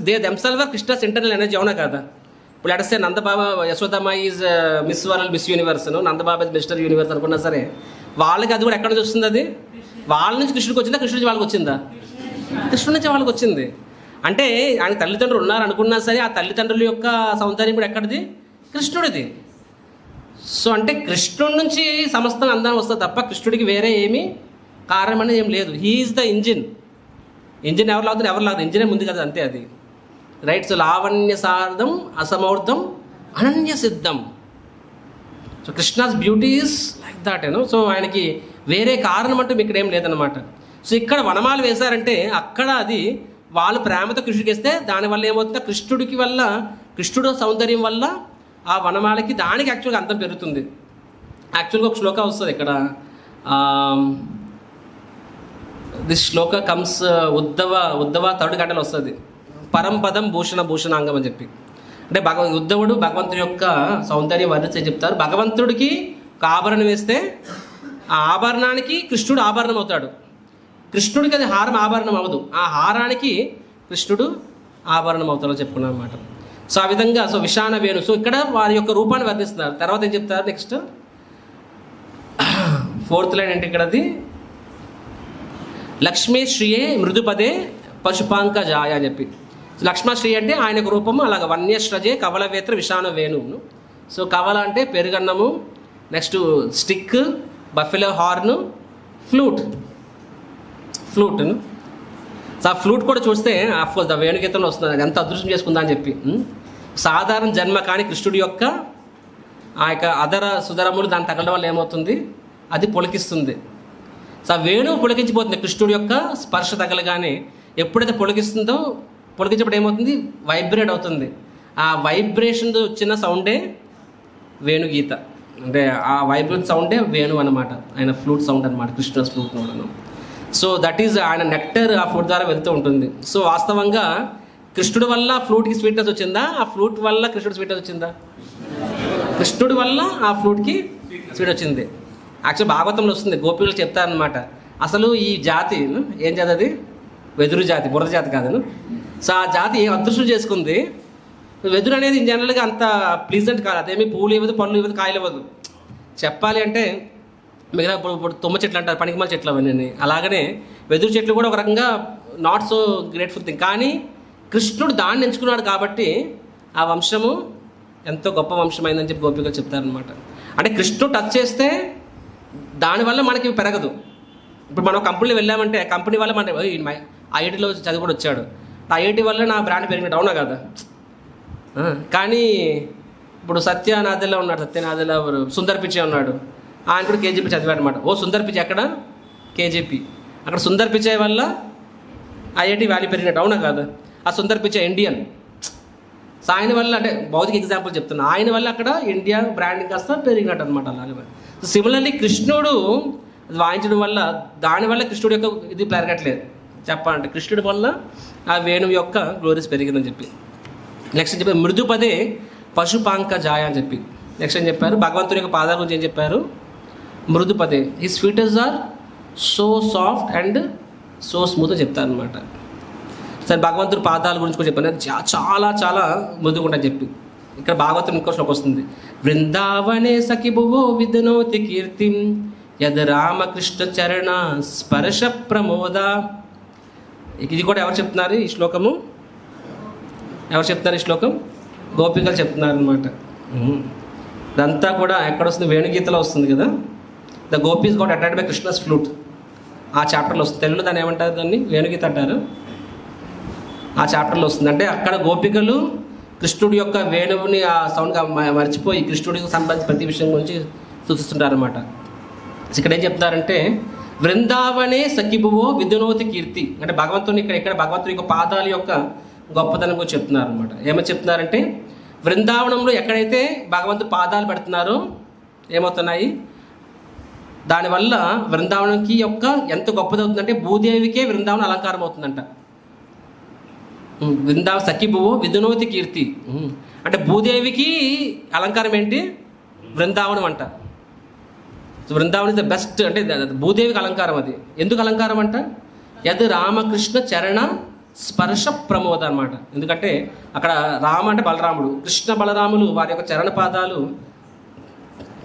Speaker 1: they themselves Krishna's internal energy, అవునా కదా? ఇప్పుడు అడిస్తే Nandababa Yashodamma is miss world, miss universe, Nandababa is mister universe అనుకున్నా సరే వాళ్ళకి అది కూడా ఎక్కడ నుంచి వస్తుంది? అది వాళ్ళ నుంచి కృష్ణుడికి వచ్చిందా, కృష్ణుడి నుంచి వాళ్ళకి వచ్చిందా? కృష్ణుడి నుంచి వాళ్ళకి వచ్చింది. అంటే ఆయన తల్లిదండ్రులు ఉన్నారు అనుకున్నా సరే ఆ తల్లిదండ్రుల యొక్క సౌందర్యం కూడా ఎక్కడిది? కృష్ణుడిది. సో అంటే కృష్ణుడి నుంచి సమస్తం అందరం వస్తుంది తప్ప కృష్ణుడికి వేరే ఏమీ కారణం అనేది ఏం లేదు. He is the engine. ఎవరు లాగుతారు? ఎవరు లాగుతారు? ఇంజినే ముందు కదా, అంతే అది, రైట్? సో లావణ్య సార్థం అసమౌర్ధం అనన్య సిద్ధం. So Krishna's beauty is like that so ఆయనకి వేరే కారణం అంటూ ఇక్కడ ఏం లేదనమాట. సో ఇక్కడ వనమాలు వేశారంటే అక్కడ అది వాళ్ళు ప్రేమతో కృష్ణుడికి వేస్తే దానివల్ల ఏమవుతుందో కృష్ణుడికి వల్ల, కృష్ణుడు సౌందర్యం వల్ల ఆ వనమాలకి దానికి యాక్చువల్గా అంతం పెరుగుతుంది. యాక్చువల్గా ఒక శ్లోక వస్తుంది ఇక్కడ, this Shloka comes Uddhava third గంటలు వస్తుంది. పరంపదం భూషణాంగం అని చెప్పి, అంటే ఉద్ధవుడు భగవంతుడి యొక్క సౌందర్యం వర్ణించి చెప్తారు. భగవంతుడికి ఒక ఆభరణం వేస్తే ఆ ఆభరణానికి కృష్ణుడు ఆభరణం అవుతాడు. కృష్ణుడికి అది హారం ఆభరణం అవ్వదు, ఆ హారానికి కృష్ణుడు ఆభరణం అవుతాడని చెప్పుకున్నాం అన్నమాట. సో ఆ విధంగా సో విషాన వేణు, సో ఇక్కడ వారి యొక్క రూపాన్ని వర్ణిస్తున్నారు. తర్వాత ఏం చెప్తారు నెక్స్ట్ 4th లైన్ ఏంటి ఇక్కడ? అది లక్ష్మీ శ్రీయే మృదుపదే పశుపాంక జాయ అని చెప్పి. లక్ష్మశ్రీ అంటే ఆయన యొక్క రూపము అలాగ వన్యశ్రజే కవలవేత్ర విషాన వేణువును. సో కవల అంటే పెరుగన్నము, నెక్స్ట్ స్టిక్, బఫెలో హార్ను, ఫ్లూట్ను. సో ఆ ఫ్లూట్ కూడా చూస్తే అఫ్కోర్స్ ద వేణుగీతంలో వస్తుంది, అది ఎంత అదృష్టం చేసుకుందా అని చెప్పి. సాధారణ జన్మ కానీ కృష్ణుడి యొక్క ఆ యొక్క అదర సుధరములు దాన్ని తగలడం వల్ల ఏమవుతుంది? అది పొలికిస్తుంది. సో ఆ వేణువు పొలికించిపోతుంది కృష్ణుడి యొక్క స్పర్శ తగలగానే. ఎప్పుడైతే పొలికిస్తుందో, పొలికించినప్పుడు ఏమవుతుంది? వైబ్రేట్ అవుతుంది. ఆ వైబ్రేషన్ వచ్చిన సౌండే వేణుగీత, అంటే ఆ వైబ్రేట్ సౌండే వేణు అనమాట, ఆయన ఫ్లూట్ సౌండ్ అనమాట, కృష్ణ ఫ్లూట్ నోడను. సో దట్ ఈజ్ ఆయన నెక్టర్ ఆ ఫ్లూట్ ద్వారా వెళ్తూ ఉంటుంది. సో వాస్తవంగా కృష్ణుడి వల్ల ఫ్లూట్కి స్వీట్నెస్ వచ్చిందా, ఆ ఫ్లూట్ వల్ల కృష్ణుడు స్వీట్నెస్ వచ్చిందా? కృష్ణుడి వల్ల ఆ ఫ్లూట్కి స్వీట్ వచ్చింది. యాక్చువల్ భాగవతంలో వస్తుంది, గోపికలు చెప్తారనమాట, అసలు ఈ జాతి ఏం జాతి, అది వెదురు జాతి, బురద జాతి కాదను. సో ఆ జాతి ఏ అదృష్టం చేసుకుంది. వెదురు అనేది జనరల్గా అంత ప్లీజెంట్ కాదు, అదేమి పూలు ఇవ్వదు, పళ్ళు ఇవ్వదు, కాయలు ఇవ్వదు. చెప్పాలి అంటే మిగతా ఇప్పుడు తుమ్మ చెట్లు అంటారు, పనికిమాల చెట్లు అవన్నీ, అలాగనే వెదురు చెట్లు కూడా ఒక రకంగా నాట్ సో గ్రేట్ఫుల్ థింగ్. కానీ కృష్ణుడు దాన్ని ఎంచుకున్నాడు కాబట్టి ఆ వంశము ఎంతో గొప్ప వంశం అయిందని చెప్పి గోపికలు చెప్తారనమాట. అంటే కృష్ణుడు టచ్ చేస్తే దానివల్ల మనకి పెరగదు. ఇప్పుడు మనం కంపెనీలో వెళ్ళామంటే కంపెనీ వల్ల మన ఐఐటీలో చదువుకొని వచ్చాడు, ఐఐటీ వల్ల నా బ్రాండ్ పెరిగినట్టు, అవునా కదా? కానీ ఇప్పుడు సత్యనాథలో ఉన్నాడు, సత్యనాథలో సుందర్ పిచ్చే ఉన్నాడు, ఆయన కూడా కేజీపీ చదివాడు అనమాట. ఓ సుందర్ పిచ్చే ఎక్కడ? కేజీపీ. అక్కడ సుందర్ పిచ్చే వల్ల ఐఐటీ వాల్యూ పెరిగినట్టు, అవునా కాదు? ఆ సుందర్ పిచ్చే ఇండియన్. సో ఆయన వల్ల, అంటే భౌతిక ఎగ్జాంపుల్ చెప్తున్నా, ఆయన వల్ల అక్కడ ఇండియా బ్రాండింగ్ కాస్త పెరిగినట్టు అనమాట. అలాగే సో సిమిలర్లీ కృష్ణుడు వాయించడం వల్ల, దానివల్ల కృష్ణుడు యొక్క ఇది పెరగట్లేదు చెప్పాలంటే, కృష్ణుడి వల్ల ఆ వేణువు యొక్క గ్లోరీస్ పెరిగిందని చెప్పి. నెక్స్ట్ చెప్పారు మృదుపదే పశుపాంక జాయ అని చెప్పి. నెక్స్ట్ ఏం చెప్పారు? భగవంతుని యొక్క పాదాల గురించి ఏం చెప్పారు? మృదుపదే, his feeters are so soft and so smooth అని చెప్తారనమాట. సరే భగవంతుడి పాదాల గురించి కూడా చెప్పాను, చాలా చాలా మృదుగా ఉంటాయని చెప్పి. ఇక్కడ భాగవతం ఇంకో శ్లోకం వస్తుంది, బృందావనే సఖిభువో విధనోతి కీర్తిం యద్ రామకృష్ణ చరణ స్పర్శ ప్రమోద. ఇది కూడా ఎవరు చెప్తున్నారు ఈ శ్లోకము? ఎవరు చెప్తున్నారు ఈ శ్లోకం? గోపికలు చెప్తున్నారు అనమాట. ఇదంతా కూడా ఎక్కడ వస్తుంది? వేణుగీతలో వస్తుంది కదా. The gopis got attacked by Krishna's flute, ఆ చాప్టర్లో వస్తుంది. తెలుగులో దాన్ని ఏమంటారు? దాన్ని వేణుగీత అంటారు. ఆ చాప్టర్లో వస్తుంది. అంటే అక్కడ గోపికలు కృష్ణుడి యొక్క వేణువుని ఆ సౌండ్గా మర్చిపోయి కృష్ణుడికి సంబంధించిన ప్రతి విషయం గురించి సూచిస్తుంటారనమాట. ఇక్కడ ఏం చెప్తారంటే బృందావనే సఖిభువో విధునోతి కీర్తి, అంటే భగవంతుని ఇక్కడ భగవంతుని యొక్క పాదాల యొక్క గొప్పతనం గురించి చెప్తున్నారు అనమాట. ఏమని చెప్తున్నారంటే బృందావనంలో ఎక్కడైతే భగవంతుడు పాదాలు పెడుతున్నారో ఏమవుతున్నాయి, దానివల్ల బృందావనంకి యొక్క ఎంత గొప్పదవుతుందంటే భూదేవికే బృందావనం అలంకారం అవుతుందంట. సఖిభువో విధునోతి కీర్తి అంటే భూదేవికి అలంకారం ఏంటి? బృందావనం అంట. బృందావనం ఇస్ ద బెస్ట్, అంటే భూదేవికి అలంకారం. అది ఎందుకు అలంకారం అంట? యద్ రామకృష్ణ చరణ స్పర్శ ప్రమోద అనమాట. ఎందుకంటే అక్కడ రామ అంటే బలరాముడు, కృష్ణ బలరాములు వారి యొక్క చరణ పాదాలు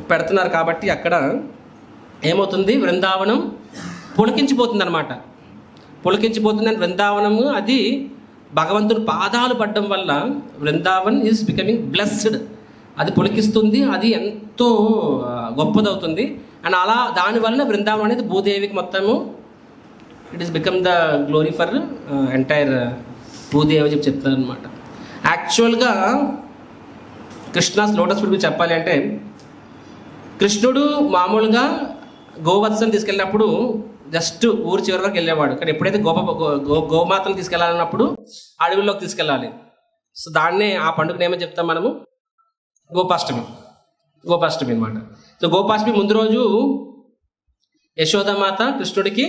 Speaker 1: పెడుతున్నారు కాబట్టి అక్కడ ఏమవుతుంది? బృందావనం పులకించిపోతుంది అనమాట. పులకించిపోతుందని బృందావనము అది భగవంతుని పాదాలు పడడం వల్ల బృందావన్ ఈజ్ బికమింగ్ బ్లెస్డ్, అది పులకిస్తుంది, అది ఎంతో గొప్పదవుతుంది. అండ్ అలా దానివల్ల బృందావనం అనేది భూదేవికి మొత్తము it is become the glory for entire Bhudevi అని చెప్పి చెప్తారు అనమాట. యాక్చువల్గా కృష్ణాస్ లోటస్ ఫుడ్ చెప్పాలి అంటే కృష్ణుడు మామూలుగా గోవత్సని తీసుకెళ్ళినప్పుడు జస్ట్ ఊరు చివరి వరకు వెళ్ళేవాడు. కానీ ఎప్పుడైతే గోమాతను తీసుకెళ్ళాలన్నప్పుడు అడవుల్లోకి తీసుకెళ్ళాలి. సో దాన్నే ఆ పండుగను ఏమని చెప్తాం మనము? గోపాష్టమి అనమాట. సో గోపాష్టమి ముందు రోజు యశోదమాత కృష్ణుడికి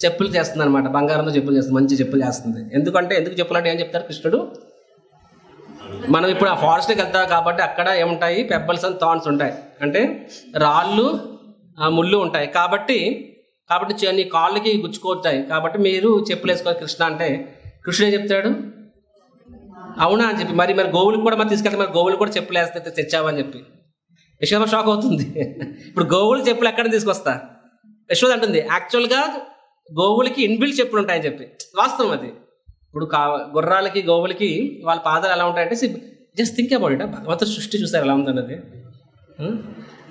Speaker 1: చెప్పులు చేస్తుంది అనమాట, బంగారంతో చెప్పులు చేస్తుంది, మంచి చెప్పులు చేస్తుంది. ఎందుకు చెప్పులు అంటే ఏం చెప్తారు? కృష్ణుడు మనం ఇప్పుడు ఆ ఫారెస్ట్కి వెళ్తాం కాబట్టి అక్కడ ఏముంటాయి? పెబ్బల్స్ అండ్ థార్న్స్ ఉంటాయి, అంటే రాళ్ళు ముళ్ళు ఉంటాయి. కాబట్టి నీ కాళ్ళకి గుచ్చుకోతాయి, కాబట్టి మీరు చెప్పులు వేసుకోవాలి కృష్ణ అంటే కృష్ణుడు ఏం చెప్తాడు? అవునా అని చెప్పి మరి గోవులకు కూడా మరి తీసుకెళ్తే మరి గోవులు కూడా చెప్పులు వేస్తే తెచ్చావని చెప్పి యశోద షాక్ అవుతుంది. ఇప్పుడు గోవులకు చెప్పులు ఎక్కడ తీసుకొస్తా? యశోద అంటుంది యాక్చువల్గా గోవులకి ఇన్బిల్ట్ చెప్పులు ఉంటాయని చెప్పి. వాస్తవం అది. ఇప్పుడు గుర్రాలకి గోవులకి వాళ్ళ పాదాలు ఎలా ఉంటాయంటే జస్ట్ థింక్ అబౌట్ ఇట్. భగవంతుడు సృష్టి చూస్తారు ఎలా ఉందన్నది.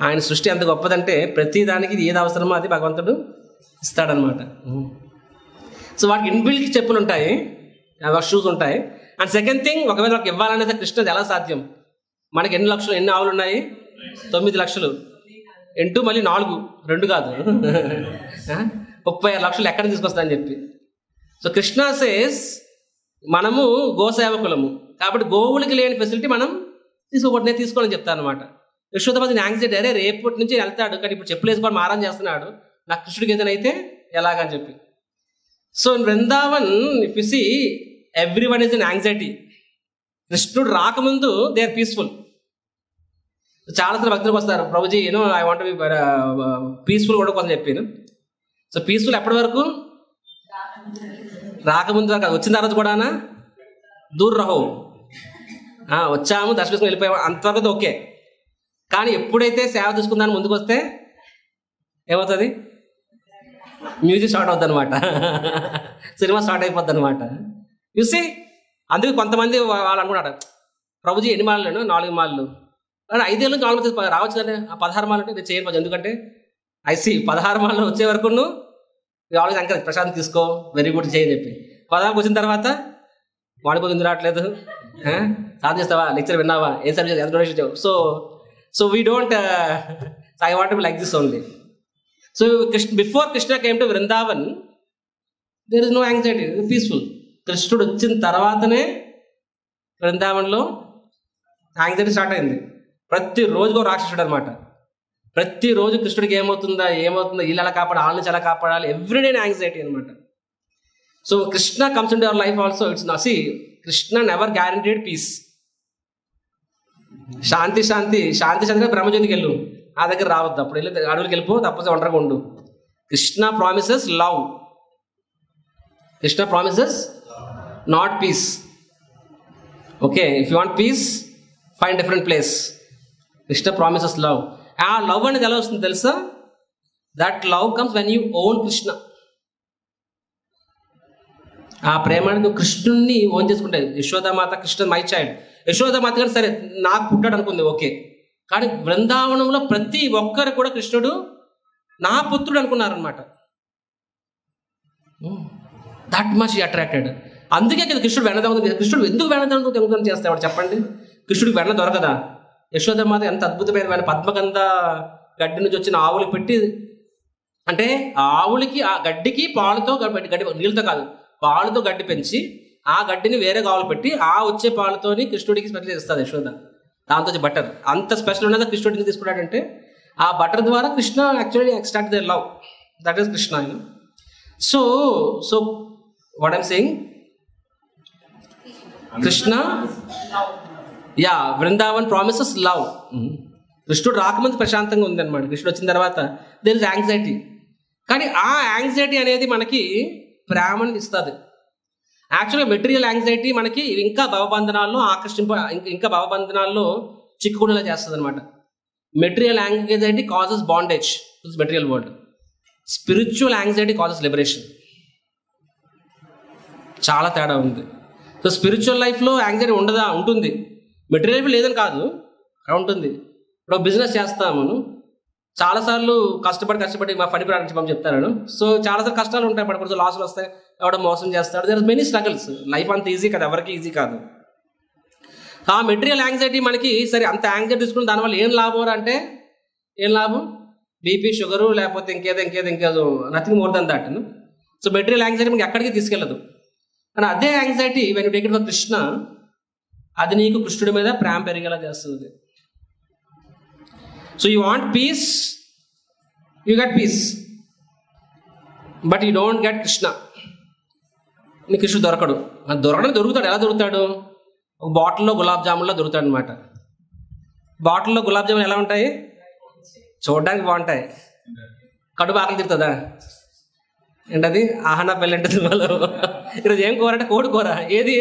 Speaker 1: ఆయన సృష్టి ఎంత గొప్పదంటే ప్రతి దానికి ఏది అవసరమో అది భగవంతుడు ఇస్తాడనమాట. సో వాటికి ఇన్బిల్ట్ చెప్పులు ఉంటాయి, షూస్ ఉంటాయి. అండ్ సెకండ్ థింగ్, ఒకవేళ మనకి ఇవ్వాలనేది కృష్ణది ఎలా సాధ్యం? మనకి ఎన్ని లక్షలు, ఎన్ని ఆవులు ఉన్నాయి? 9 లక్షలు. ఇంటూ మళ్ళీ 4, 2 కాదు 36 లక్షలు ఎక్కడ తీసుకొస్తా అని చెప్పి. సో కృష్ణ సేస్ మనము గోసేవకులము కాబట్టి గోవులకి లేని ఫెసిలిటీ మనం తీసుకోవాలని చెప్తాను అనమాట. యశోదామాత యాంగ్జైటీ, అరే రేపటి నుంచి వెళ్తాడు కానీ ఇప్పుడు చెప్పులు వేసుకొని మారం చేస్తున్నాడు, నాకు కృష్ణుడికి ఏదైనా అయితే ఎలాగని చెప్పి. So in Vrindavan if you see everyone is in anxiety. కృష్ణుడు రాకముందు దే ఆర్ పీస్ఫుల్. చాలాసార్లు భక్తులకు వస్తారు, Prabhuji I want be peaceful కూడా కొంచెం చెప్పాను. సో పీస్ఫుల్ ఎప్పటి వరకు? రాకముందు వరకు. వచ్చిన తర్వాత కూడానా దూర్ రహో, వచ్చాము దర్శనం వెళ్ళిపోయాము అంతవరకు ఓకే. కానీ ఎప్పుడైతే సేవ తీసుకుందాన్ని ముందుకు వస్తే ఏమవుతుంది? మ్యూజిక్ స్టార్ట్ అవుద్ది అనమాట, సినిమా స్టార్ట్ అయిపోద్ది అనమాట. చూసి అందుకే కొంతమంది వాళ్ళు అనుకున్నాడు, ప్రభుజీ ఎన్ని మాలలు? 4 మాలలు. 5 ఏళ్ళు 4 మంది రావచ్చు కానీ 16 మాలలు అంటే నేను చేయను. ఎందుకంటే ఐసీ 16 మాలలు వచ్చే వరకు నువ్వు ఆల్వేస్ ఎంకరేజ్, ప్రశాంత్ తీసుకో, వెరీ గుడ్ చేయని చెప్పి. 16 వచ్చిన తర్వాత వాడిపోయి ఎందుకు రావట్లేదు, సాధన చేస్తావా, లెక్చర్ విన్నావా, ఏం సర్వీస్ ఎంత donation. So we don't I want like this only. So before Krishna came to Vrindavan there is no anxiety, peaceful. కృష్ణుడు వచ్చిన తర్వాతనే వృందావన్లో యాంగ్జైటీ స్టార్ట్ అయింది. ప్రతిరోజుకో రాక్షసుడు అనమాట. ప్రతిరోజు కృష్ణుడికి ఏమవుతుందా వీళ్ళు ఎలా కాపాడాలి, వాళ్ళ నుంచి ఎలా కాపాడాలి, ఎవ్రీడే యాంగ్జైటీ అనమాట. So Krishna comes in your life also. It's నసి కృష్ణ నెవర్ గ్యారంటీడ్ పీస్. శాంతి బ్రహ్మజ్యోతికి వెళ్ళు, ఆ దగ్గర రావద్దు, అప్పుడు వెళ్ళి అడవులకి వెళ్ళిపో, తప్పదు ఒంటరిగా ఉండు. Krishna promises love, Krishna promises not peace. Okay, if you want peace find different place. Krishna promises love. ఆ లవ్ అనేది ఎలా వస్తుంది తెలుసా? That love comes when you own Krishna. ఆ ప్రేమ అనేది నువ్వు కృష్ణుడిని ఓన్ చేసుకుంటే. Yashodamata Krishna my child. యశోదామాత కానీ సరే నాకు పుట్టాడు అనుకుంది, ఓకే. కానీ బృందావనంలో ప్రతి ఒక్కరు కూడా కృష్ణుడు నా పుత్రుడు అనుకున్నారనమాట. That much attracted. అందుకే కదా కృష్ణుడు వెన్న దొంగతనం. కృష్ణుడు ఎందుకు వెన్న దొంగతనం చేస్తాడు చెప్పండి? కృష్ణుడికి వెన్న దొరకదా? యశోదామాత ఎంత అద్భుతమైన పద్మగంధ గడ్డి నుంచి వచ్చిన ఆవులు పెట్టి, అంటే ఆవులకి ఆ గడ్డికి పాలతో గడ్డి, నీళ్ళతో కాదు, పాలతో గడ్డి పెంచి ఆ గడ్డిని వేరే ఆవులు పెట్టి ఆ వచ్చే పాలతోని కృష్ణుడికి స్పెషల్ చేస్తుంది యశోద. దాంతో బటర్ అంత స్పెషల్ ఉన్నది కృష్ణుడిని తీసుకున్నాడంటే ఆ బటర్ ద్వారా Krishna actually extract the love. That is Krishna. So what I'm saying, Krishna Vrindavan promises love. కృష్ణుడు రాకముందు ప్రశాంతంగా ఉందన్నమాట. కృష్ణుడు వచ్చిన తర్వాత దేర్ ఇస్ యాంగ్జైటీ. కానీ ఆ యాంగ్జైటీ అనేది మనకి ప్రేమని ఇస్తుంది. యాక్చువల్గా మెటీరియల్ యాంగ్జైటీ మనకి ఇంకా భవబంధనాల్లో ఇంకా భవబంధనాల్లో చిక్కుకునేలా చేస్తుంది అనమాట. Material anxiety causes bondage to this material world. Spiritual anxiety causes liberation. చాలా తేడా ఉంది. సో స్పిరిచువల్ లైఫ్లో యాంగ్జైటీ ఉంటుంది. మెటీరియల్ లైఫ్ లేదని కాదు, ఉంటుంది. ఇప్పుడు బిజినెస్ చేస్తాము, చాలాసార్లు కష్టపడి మా పని ప్రారంభించమని చెప్తాను. సో చాలాసార్లు కష్టాలు ఉంటాయి, కొంచెం లాసులు వస్తాయి, ఎవడో మోసం చేస్తాడు. There are many struggles. Life అంత ఈజీ కాదు, ఎవరికి ఈజీ కాదు. ఆ మెటీరియల్ యాంగ్జైటీ మనకి సరే అంత యాంగ్జైటీ తీసుకుని దానివల్ల ఏం లాభం అంటే ఏం లాభం? బీపీ, షుగరు, లేకపోతే ఇంకేదో nothing more than that. So material anxiety మనకి ఎక్కడికి తీసుకెళ్ళదు. కానీ అదే anxiety when you take it for Krishna, అది నీకు కృష్ణుడి మీద ప్రేమ పెరిగేలా చేస్తుంది. So you want piece, you get piece, but you don't get Krishna. నీ కృష్ణుడు దొరుకుతాడు. ఎలా దొరుకుతాడు? ఒక బాటిల్లో గులాబ్ జామున్లో దొరుకుతాడు అనమాట. బాటిల్లో గులాబ్ జామున్ ఎలా ఉంటాయి? చూడడానికి బాగుంటాయి, కడుపు ఆకలి తిరుగుతుందా? ఏంటది? ఆహనా పెళ్ళి అంటే వాళ్ళు ఈరోజు ఏం కూర అంటే కోడి కూర. ఏది?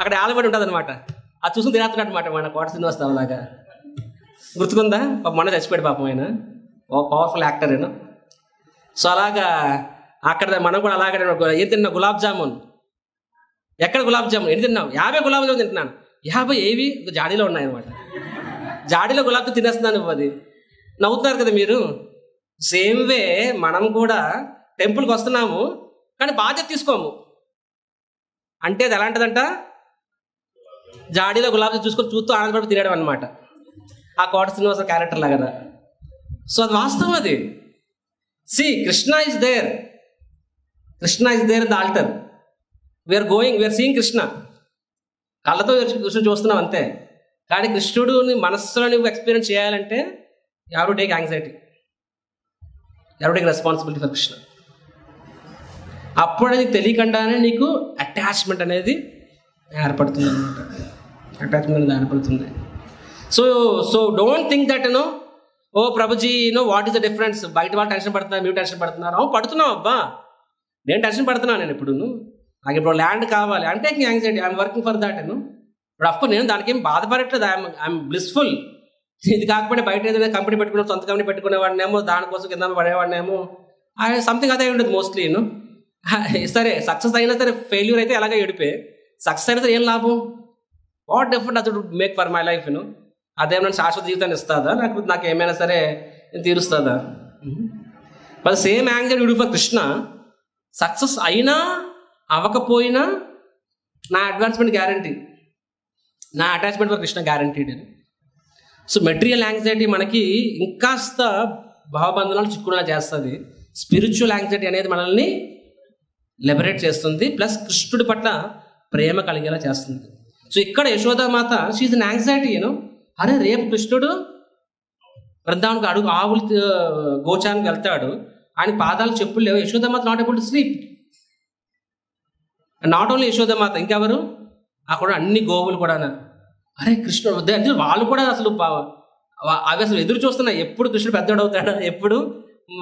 Speaker 1: అక్కడ ఆలబడి ఉంటుంది అనమాట. అది చూసుకుని తినేస్తున్నాడు అనమాట మన కోట శ్రీనివాసరావు లాగా. గుర్తుకుందా? మొన్న చచ్చిపోయాడు పాపం ఆయన, పవర్ఫుల్ యాక్టర్ ఆయన. సో అలాగా అక్కడ మనం కూడా అలాగే ఏం తిన్నా? గులాబ్ జామున్. ఎక్కడ గులాబ్ జామున్? ఎన్ని తిన్నావు? 50 గులాబ్ జామున్ తింటున్నాను. 50 ఏవి? జాడీలో ఉన్నాయన్నమాట. జాడీలో గులాబ్ జామున్ తినేస్తున్నాను. అది నవ్వుతున్నారు కదా మీరు. సేమ్ వే మనం కూడా టెంపుల్కి వస్తున్నాము, కానీ బాధ్యత తీసుకోము. అంటే అది ఎలాంటిదంట? జాడీలో గులాబ్ జామున్ చూస్తూ ఆనందపడి తినడం అనమాట. ఆ కోట శ్రీనివాస క్యారెక్టర్ లాగా. సో అది వాస్తవం. అది Krishna is there in the altar. We are seeing Krishna. కళ్ళతో కృష్ణ చూస్తున్నాం అంతే, కానీ కృష్ణుడిని మనస్సులో నువ్వు ఎక్స్పీరియన్స్ చేయాలంటే ఎవరు టేక్ యాంగ్జైటీ, ఎవరు టేక్ రెస్పాన్సిబిలిటీ ఫర్ కృష్ణ. అప్పుడు అది తెలియకుండానే నీకు అటాచ్మెంట్ అనేది ఏర్పడుతుంది అనమాట. అటాచ్మెంట్ అనేది ఏర్పడుతుంది. So don't think that oh Prabhuji what is the difference, బయట వాళ్ళు టెన్షన్ పడుతున్నారు, మీరు టెన్షన్ పడుతున్నారు. పడుతున్నావు అబ్బా, నేను టెన్షన్ పడుతున్నాను. నేను ఇప్పుడు నాకు ఇప్పుడు ల్యాండ్ కావాలి అంటే anxiety, I'm working for that. ఇప్పుడు అఫ్కోర్స్ నేను దానికి ఏం బాధపడట్లేదు, ఐఎమ్ బ్లిస్ఫుల్. ఇది కాకపోతే బయట ఏదైనా కంపెనీ పెట్టుకునే, సొంత కంపెనీ పెట్టుకునేవాడినేమో, దానికోసం కింద పడేవాడినేమో, సంథింగ్ అదే ఉండదు మోస్ట్లీ. సరే సక్సెస్ అయినా సరే, ఫెయిల్యూర్ అయితే ఎలాగ ఏడిపోయి, సక్సెస్ అయినా సరే ఏం లాభం? వాట్ డిఫరెంట్ అది మేక్ ఫర్ మై లైఫ్? అదేమన్నా శాశ్వత జీవితాన్ని ఇస్తుందా, లేకపోతే నాకు ఏమైనా సరే తీరుస్తుందా? But same anxiety you do for Krishna. Success అయినా అవ్వకపోయినా నా అడ్వాన్స్మెంట్ గ్యారంటీ, నా attachment for Krishna guaranteed. So material anxiety మనకి ఇంకాస్త భావబంధనాలు చిక్కుకునేలా చేస్తుంది. స్పిరిచువల్ యాంగ్జైటీ అనేది మనల్ని లిబరేట్ చేస్తుంది, ప్లస్ కృష్ణుడి పట్ల ప్రేమ కలిగేలా చేస్తుంది. సో ఇక్కడ యశోదామాత షీఈ్ అన్ యాంగ్జైటీ. అరే రేపు కృష్ణుడు బృందావనికి ఆవులు గోచానికి వెళ్తాడు, ఆయన పాదాలు చెప్పులు లేవు. Yashoda Mata not able to sleep. Not only Yashoda Mata, ఇంకెవరు అక్కడ అన్ని గోవులు కూడా. అరే కృష్ణుడు వాళ్ళు కూడా అసలు అవి అసలు ఎదురు చూస్తున్నాయి, ఎప్పుడు కృష్ణుడు పెద్దోడు అవుతాడా, ఎప్పుడు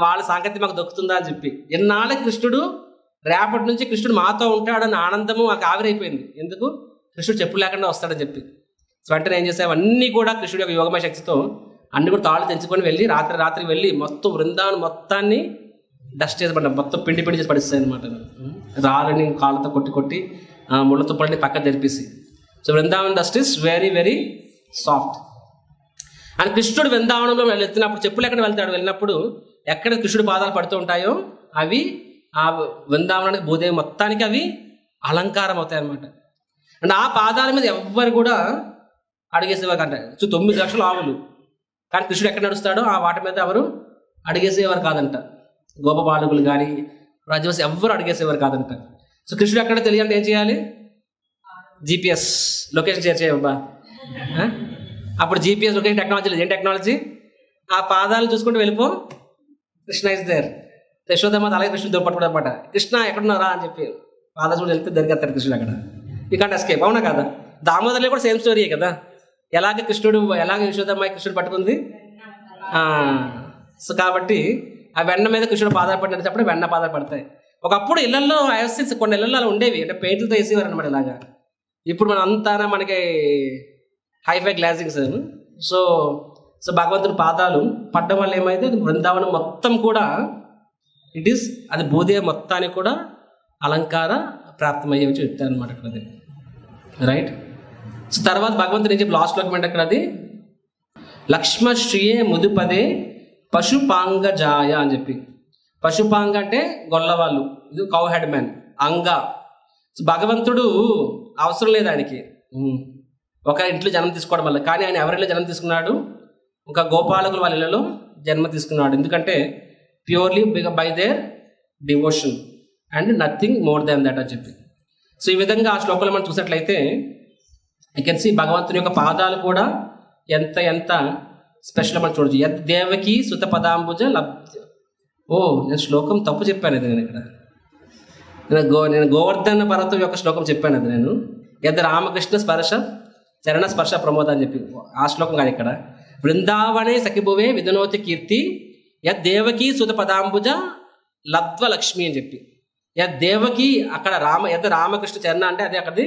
Speaker 1: వాళ్ళ సాంకేతిక మాకు దొక్కుతుందా అని చెప్పి. ఎన్నాళ్ళకి కృష్ణుడు రేపటి నుంచి కృష్ణుడు మాతో ఉంటాడని ఆనందము మాకు ఆవిరైపోయింది. ఎందుకు? కృష్ణుడు చెప్పులు లేకుండా వస్తాడని చెప్పి. సో వెంటనే ఏం చేసావు, అన్నీ కూడా కృష్ణుడి యొక్క యోగమయ శక్తితో అన్ని కూడా తాళ్ళు తెంచుకొని వెళ్ళి రాత్రి వెళ్ళి మొత్తం బృందావనం మొత్తాన్ని డస్ట్ చేసి పడ్డా, మొత్తం పిండి చేసి పడిస్తాయి అనమాట. రాళ్ళని కాళ్ళతో కొట్టి ముళ్ళ తుప్పలని పక్కన తెరిపేసి. So Brindavanam dust is very very soft. And కృష్ణుడు బృందావనంలో వెళ్తున్నప్పుడు చెప్పులు ఎక్కడ వెళ్తాడు, వెళ్ళినప్పుడు ఎక్కడ కృష్ణుడి పాదాలు పడుతూ ఉంటాయో అవి ఆ బృందావనానికి భూదేవి మొత్తానికి అవి అలంకారం అవుతాయి అన్నమాట. అండ్ ఆ పాదాల మీద ఎవ్వరు కూడా అడిగేసేవారు అంట. సో 9 లక్షల ఆవులు, కానీ కృష్ణుడు ఎక్కడ నడుస్తాడో ఆ వాటి మీద ఎవరు అడిగేసేవారు కాదంట. గోపబాలకులు కానీ రాజ్యవాసి ఎవ్వరు అడిగేసేవారు కాదంట. సో కృష్ణుడు ఎక్కడ తెలియాలంటే ఏం చేయాలి? GPS లొకేషన్ షేర్ చేయబ్బా. అప్పుడు GPS లొకేషన్ టెక్నాలజీ లేదు. ఏం టెక్నాలజీ? ఆ పాదాలు చూసుకుంటూ వెళ్ళిపో, కృష్ణ ఇస్ దేర్. యశోదామాత అలాగే కృష్ణుడు దొరపట్టుకోవడం అనమాట. కృష్ణ ఎక్కడున్నారా అని చెప్పి పాదాలు చూసి వెళ్తే దొరికేస్తాడు కృష్ణుడు అక్కడ. You can't escape. అవునా కదా? దామోదర్లో కూడా సేమ్ స్టోరీయే కదా. ఎలాగ యశోదమ్మాయి కృష్ణుడు పట్టుకుంది. సో కాబట్టి ఆ వెన్న మీద కృష్ణుడు పాదాలు పడినప్పుడు వెన్న పాదాలు పడతాయి. ఒకప్పుడు ఇళ్లలో ఐఎస్సీస్ కొన్ని ఇళ్లలో అలా ఉండేవి, అంటే పెయింట్లతో వేసేవారు అనమాట ఇలాగా. ఇప్పుడు మన అంతా మనకి హైఫై గ్లాసింగ్స్. సో భగవంతుని పాదాలు పడ్డం వల్ల ఏమైతే బృందావనం మొత్తం కూడా అది భూదేవి మొత్తానికి కూడా అలంకార ప్రాప్తమయ్యే చెప్తారు అనమాట అక్కడ. అది రైట్. సో తర్వాత భగవంతుడు ఏం చెప్పి లాస్ట్ డాక్యుమెంట్ అక్కడ అది లక్ష్మశ్రీయే ముదుపదే పశుపాంగ జాయ అని చెప్పి. పశుపాంగ అంటే గొల్లవాళ్ళు, ఇది కౌ హెడ్ మ్యాన్ అంగ. సో భగవంతుడు అవసరం లేదు ఆయనకి ఒక ఇంట్లో జన్మ తీసుకోవడం వల్ల, కానీ ఆయన ఎవరిలో జన్మ తీసుకున్నాడు? ఒక గోపాలకులు వాళ్ళ ఇళ్ళలో జన్మ తీసుకున్నాడు. ఎందుకంటే purely by their devotion and nothing more than that అని చెప్పి. సో ఈ విధంగా ఆ శ్లోకంలో మనం చూసినట్లయితే ఐ కెన్ సీ భగవంతుని యొక్క పాదాలు కూడా ఎంత స్పెషల్ మనం చూడచ్చు. యద్ దేవకి సుత పదాంబుజ లబ్ధ. నేను శ్లోకం తప్పు చెప్పాను అది. నేను ఇక్కడ నేను గోవర్ధన పర్వతం యొక్క శ్లోకం చెప్పాను అది. నేను యద్ రామకృష్ణ స్పర్శ చరణ స్పర్శ ప్రమోద అని చెప్పి ఆ శ్లోకం కాదు ఇక్కడ. బృందావనే సఖిభువే విధనోతి కీర్తి యద్ దేవకి సుత పదాంబుజ లబ్ధ్వ లక్ష్మి అని చెప్పి. యద్ దేవకి అక్కడ యద్ రామకృష్ణ చరణ అంటే అదే అక్కడిది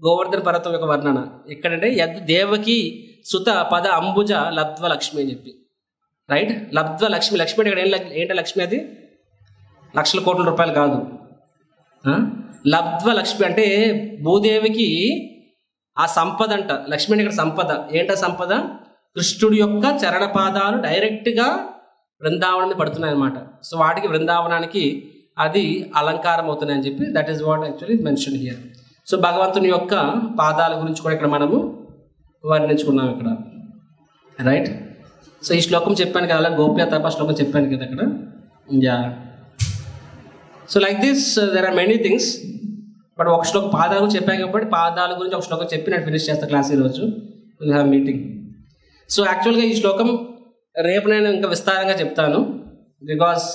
Speaker 1: గోవర్ధన పర్వతం యొక్క వర్ణన. ఎక్కడంటే యద్ దేవకి సుత పద అంబుజ లబ్ధ్వ లక్ష్మి అని చెప్పి. రైట్. లబ్ధ్వ లక్ష్మి. లక్ష్మి అంటే ఇక్కడ ఏంటంటే లక్ష్మి అది లక్షల కోట్ల రూపాయలు కాదు. లబ్ధ్వ లక్ష్మి అంటే భూదేవికి ఆ సంపద అంట. లక్ష్మి అంటే ఇక్కడ సంపద. ఏంట సంపద? కృష్ణుడి యొక్క చరణపాదాలు డైరెక్ట్గా బృందావనాన్ని పడుతున్నాయి అన్నమాట. సో వాటికి బృందావనానికి అది అలంకారం అవుతున్నాయని చెప్పి that is what actually mention here. So భగవంతుని యొక్క పాదాల గురించి కూడా ఇక్కడ మనము వర్ణించుకున్నాం ఇక్కడ. రైట్. సో ఈ శ్లోకం చెప్పాను కదా, గోప్య తప శ్లోకం చెప్పాను కదా అక్కడ. Yeah. So like this there are many things. But ఒక శ్లోకం పాదాల గురించి చెప్పాను కాబట్టి పాదాల గురించి ఒక శ్లోకం చెప్పి నేను ఫినిష్ చేస్తాను క్లాస్ ఈరోజు. Will have meeting. సో యాక్చువల్గా ఈ శ్లోకం రేపు నేను ఇంకా విస్తారంగా చెప్తాను. బికాస్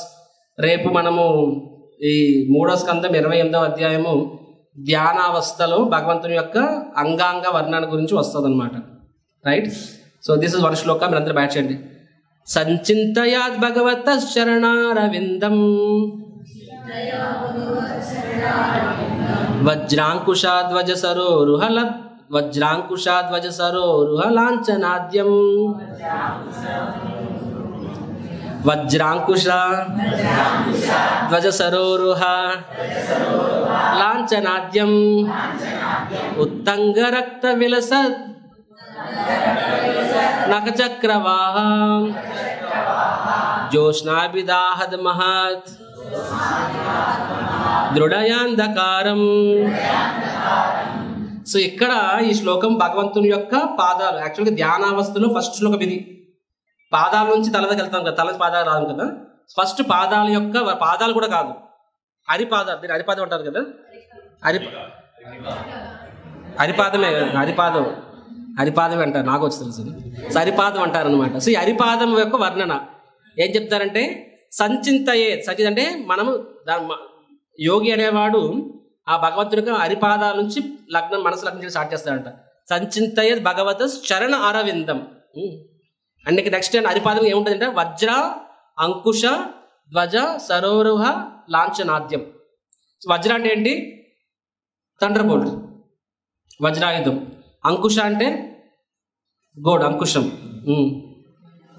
Speaker 1: రేపు మనము ఈ 3వ స్కందం 28వ అధ్యాయము ధ్యానావస్థలో భగవంతుని యొక్క అంగాంగ వర్ణన గురించి వస్తుంది అనమాట. Right. So this is one shloka, మీరు అందరూ బ్యాచ్ చేయండి. సంచింతయాద్ భగవత శరణారవిందం వజ్రాంకుశాధ్వజ సరోరుహ లాంఛనాద్యం వజ్రాంకుశ ధ్వజ సరోరుహ లాంఛనాద్యం ఉత్తంగ రక్త విలస నఖచక్రవాహ జోష్నాభిదాహద్ మహత్ దృఢయాంధకారం. సో ఇక్కడ ఈ శ్లోకం భగవంతుని యొక్క పాదాలు, యాక్చువల్గా ధ్యానావస్థలో ఫస్ట్ శ్లోకం ఇది. పాదాల నుంచి తల దగ్గర వెళ్తాం కదా, తల పాదాలు రాదు కదా. ఫస్ట్ పాదాల యొక్క, పాదాలు కూడా కాదు, అరిపాదాలు. మీరు అరిపాదం అంటారు కదా, హరిపాదమే అంటారు, నాకు వచ్చి తెలుసు. సో హరిపాదం అంటారు అనమాట. సో ఈ హరిపాదం యొక్క వర్ణన ఏం చెప్తారంటే సంచింతయే. సంచిత అంటే మనము యోగి అనేవాడు ఆ భగవంతుడి హరిపాదాల నుంచి మనసు లగ్నం చేసి స్టార్ట్ చేస్తాడంట. సంచింతయే భగవత చరణ అరవిందం. అండ్ నెక్స్ట్ హరిపాదం ఏముంటుందంటే వజ్ర అంకుశ ధ్వజ సరోరుహ లాంఛనాద్యం. వజ్ర అంటే ఏంటి? థండర్ బోల్ట్, వజ్రాయుధం. అంకుశ అంటే గోడ్, అంకుశం.